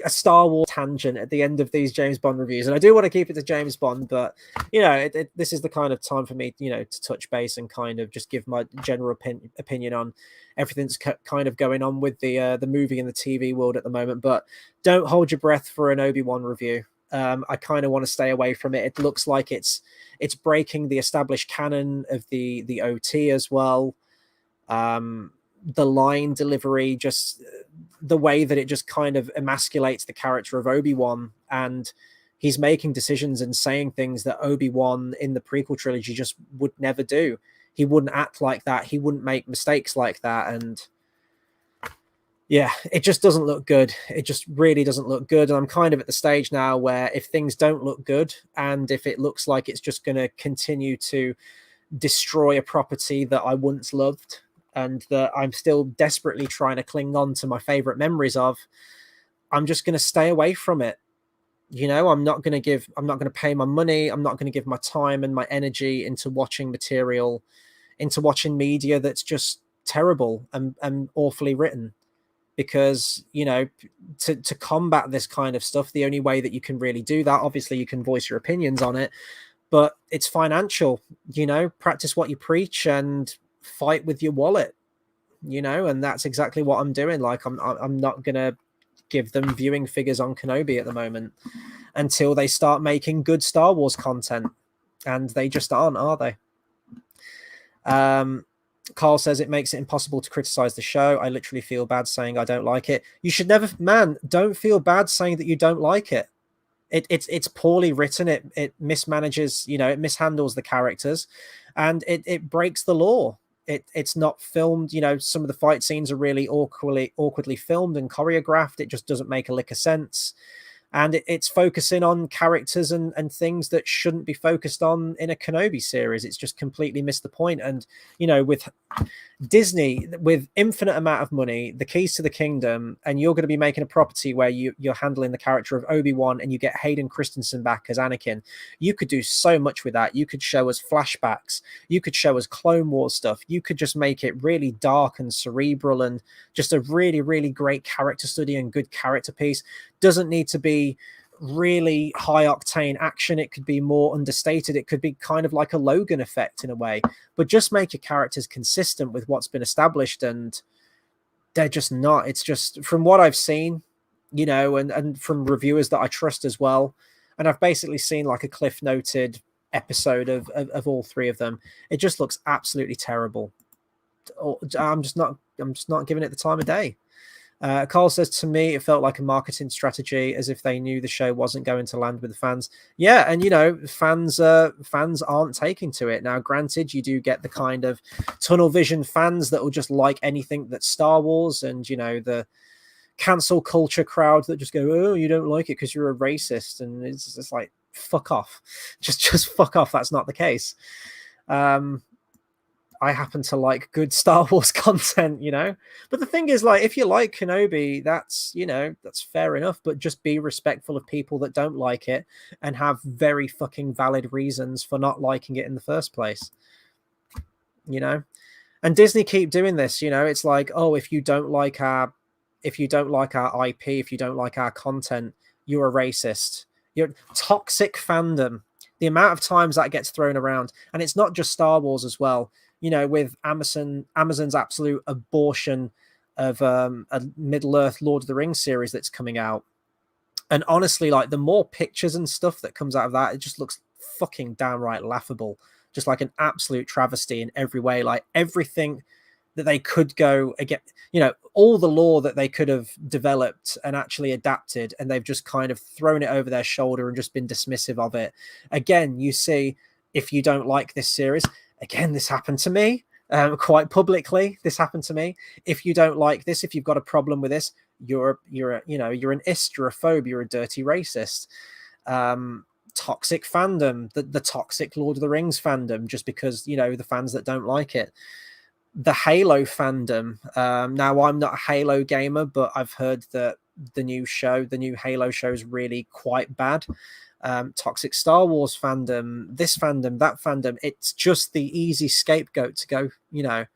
a Star Wars tangent at the end of these James Bond reviews, and I do want to keep it to James Bond, but, you know, this is the kind of time for me, you know, to touch base and kind of just give my general opinion on everything that's kind of going on with the movie and the TV world at the moment. But don't hold your breath for an Obi-Wan review. I kind of want to stay away from it. It looks like it's breaking the established canon of the OT as well. The line delivery, just the way that it just kind of emasculates the character of Obi-Wan, and he's making decisions and saying things that Obi-Wan in the prequel trilogy just would never do. He wouldn't act like that. He wouldn't make mistakes like that. And yeah, it just doesn't look good. It just really doesn't look good. And I'm kind of at the stage now where if things don't look good, and if it looks like it's just going to continue to destroy a property that I once loved and that I'm still desperately trying to cling on to my favorite memories of, I'm just going to stay away from it. You know, I'm not going to pay my money. I'm not going to give my time and my energy into watching material, into watching media that's just terrible and awfully written. Because, you know, to combat this kind of stuff, the only way that you can really do that, obviously you can voice your opinions on it, but it's financial. You know, practice what you preach and fight with your wallet, you know, and that's exactly what I'm doing. Like, I'm not going to give them viewing figures on Kenobi at the moment until they start making good Star Wars content, and they just aren't, are they? Carl says it makes it impossible to criticize the show. I literally feel bad saying I don't like it. You should never, man, don't feel bad saying that you don't like it. It's poorly written. It mismanages, you know, it mishandles the characters, and it breaks the law. It's not filmed, you know, some of the fight scenes are really awkwardly filmed and choreographed. It just doesn't make a lick of sense. And it's focusing on characters and things that shouldn't be focused on in a Kenobi series. It's just completely missed the point. And, you know, with Disney, with infinite amount of money, the keys to the kingdom, and you're going to be making a property where you're handling the character of Obi-Wan, and you get Hayden Christensen back as Anakin. You could do so much with that. You could show us flashbacks. You could show us Clone Wars stuff. You could just make it really dark and cerebral and just a really, really great character study and good character piece. Doesn't need to be really high octane action. It could be more understated. It could be kind of like a Logan effect in a way, but just make your characters consistent with what's been established, and they're just not. It's just, from what I've seen, you know, and from reviewers that I trust as well, and I've basically seen like a cliff noted episode of all three of them. It just looks absolutely terrible. I'm just not giving it the time of day. Carl says, to me, it felt like a marketing strategy, as if they knew the show wasn't going to land with the fans. Yeah, and you know, fans aren't taking to it. Now, granted, you do get the kind of tunnel vision fans that will just like anything that's Star Wars, and you know, the cancel culture crowd that just go, oh, you don't like it because you're a racist, and it's just like, fuck off, just fuck off. That's not the case. I happen to like good Star Wars content, you know. But the thing is, like, if you like Kenobi, that's, you know, that's fair enough. But just be respectful of people that don't like it and have very fucking valid reasons for not liking it in the first place, you know. And Disney keep doing this, you know. It's like, oh, if you don't like our IP, if you don't like our content, you're a racist. You're toxic fandom. The amount of times that gets thrown around, and it's not just Star Wars as well. You know, with Amazon's absolute abortion of a Middle-earth Lord of the Rings series that's coming out. And honestly, like, the more pictures and stuff that comes out of that, it just looks fucking downright laughable. Just like an absolute travesty in every way. Like, everything that they could go again, you know, all the lore that they could have developed and actually adapted, and they've just kind of thrown it over their shoulder and just been dismissive of it. Again, you see, if you don't like this series, again, this happened to me quite publicly. This happened to me. If you don't like this, if you've got a problem with this, you're an ist, you're a phobe, you're a dirty racist. Toxic fandom, the toxic Lord of the Rings fandom, just because, you know, the fans that don't like it. The Halo fandom. Now, I'm not a Halo gamer, but I've heard that the new Halo show is really quite bad. Toxic Star Wars fandom, this fandom, that fandom. It's just the easy scapegoat to go, you know,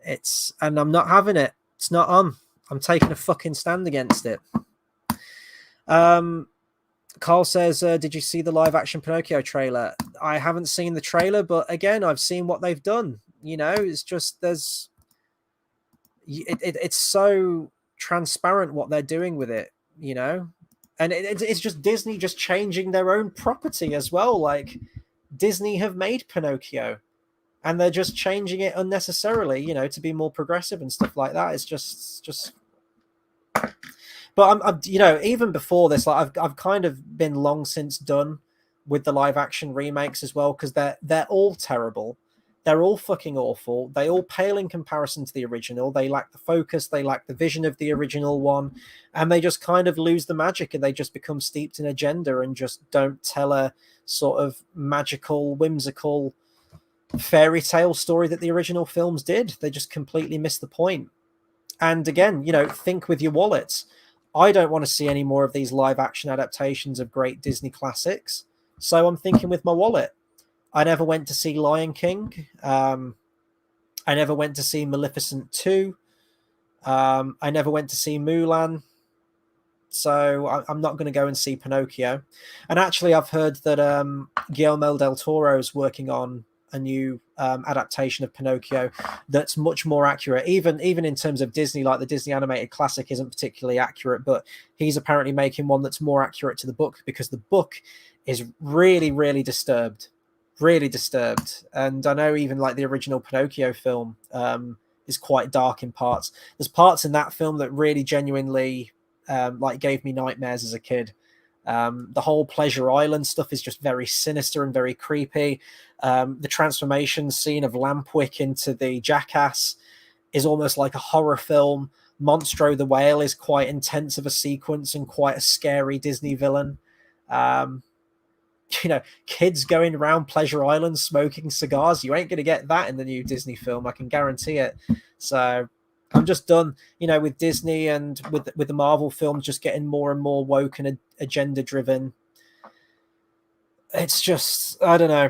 and I'm not having it. It's not on. I'm taking a fucking stand against it. Carl says, did you see the live action Pinocchio trailer? I haven't seen the trailer, but again, I've seen what they've done. You know, it's just, it's so transparent what they're doing with it, you know. And it's just Disney just changing their own property as well. Like, Disney have made Pinocchio, and they're just changing it unnecessarily, you know, to be more progressive and stuff like that. It's just But I'm you know, even before this, like I've kind of been long since done with the live action remakes as well, because they're all terrible. They're all fucking awful. They all pale in comparison to the original. They lack the focus, they lack the vision of the original one, and they just kind of lose the magic, and they just become steeped in agenda and just don't tell a sort of magical, whimsical fairy tale story that the original films did. They just completely miss the point. And again, you know, think with your wallets. I don't want to see any more of these live action adaptations of great Disney classics. So I'm thinking with my wallet. I never went to see Lion King. I never went to see Maleficent 2. I never went to see Mulan. So I'm not going to go and see Pinocchio. And actually, I've heard that Guillermo del Toro is working on a new adaptation of Pinocchio that's much more accurate. Even in terms of Disney, like the Disney animated classic isn't particularly accurate, but he's apparently making one that's more accurate to the book, because the book is really, really disturbed. Really disturbed. And I know even like the original Pinocchio film is quite dark in parts. There's parts in that film that really genuinely like gave me nightmares as a kid. The whole Pleasure Island stuff is just very sinister and very creepy. The transformation scene of Lampwick into the jackass is almost like a horror film. Monstro the whale is quite intense of a sequence and quite a scary Disney villain. You know, kids going around Pleasure Island smoking cigars. You ain't going to get that in the new Disney film. I can guarantee it. So I'm just done, you know, with Disney and with the Marvel films just getting more and more woke and agenda driven. It's just, I don't know.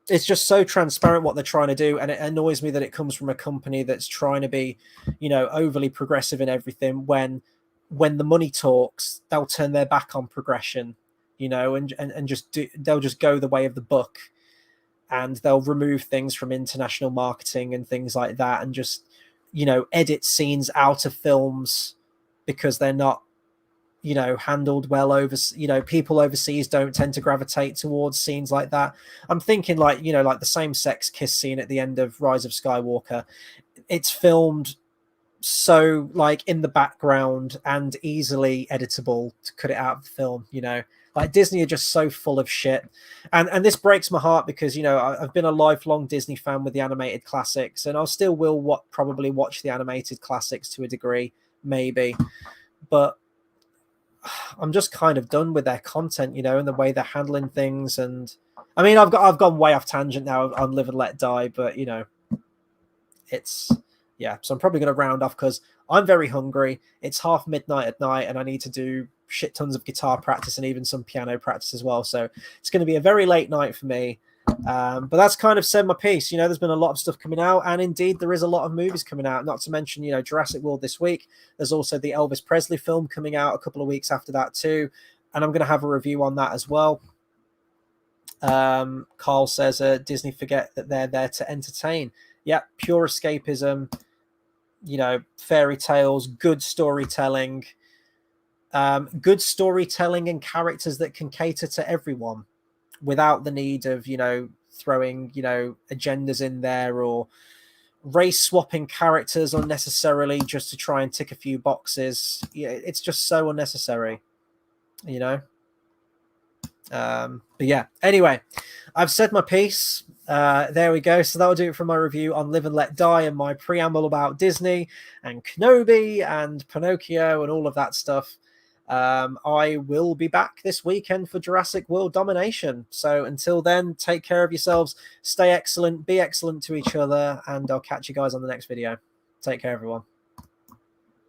It's just so transparent what they're trying to do, and it annoys me that it comes from a company that's trying to be, you know, overly progressive in everything. When the money talks, they'll turn their back on progression, you know, and just they'll just go the way of the book, and they'll remove things from international marketing and things like that, and just, you know, edit scenes out of films because they're not, you know, handled well over, you know, people overseas don't tend to gravitate towards scenes like that. I'm thinking like, you know, like the same-sex kiss scene at the end of Rise of Skywalker. It's filmed so like in the background and easily editable to cut it out of the film, you know. Like Disney are just so full of shit. And this breaks my heart because, you know, I've been a lifelong Disney fan with the animated classics, and I still will probably watch the animated classics to a degree, maybe. But I'm just kind of done with their content, you know, and the way they're handling things. And I mean, I've gone way off tangent now on Live and Let Die, but you know, it's, yeah. So I'm probably going to round off because I'm very hungry. It's midnight at night, and I need to do shit tons of guitar practice and even some piano practice as well. So it's going to be a very late night for me. But that's kind of said my piece. You know, there's been a lot of stuff coming out, and indeed there is a lot of movies coming out, not to mention, you know, Jurassic World this week. There's also the Elvis Presley film coming out a couple of weeks after that too, and I'm going to have a review on that as well. Carl says Disney forget that they're there to entertain. Yeah, pure escapism, you know, fairy tales, good storytelling and characters that can cater to everyone without the need of, you know, throwing, you know, agendas in there or race swapping characters unnecessarily just to try and tick a few boxes. Yeah, it's just so unnecessary, you know. But yeah, anyway, I've said my piece. There we go. So that'll do it for my review on Live and Let Die and my preamble about Disney and Kenobi and Pinocchio and all of that stuff. I will be back this weekend for Jurassic World Domination. So until then, take care of yourselves, stay excellent, be excellent to each other, and I'll catch you guys on the next video. Take care, everyone.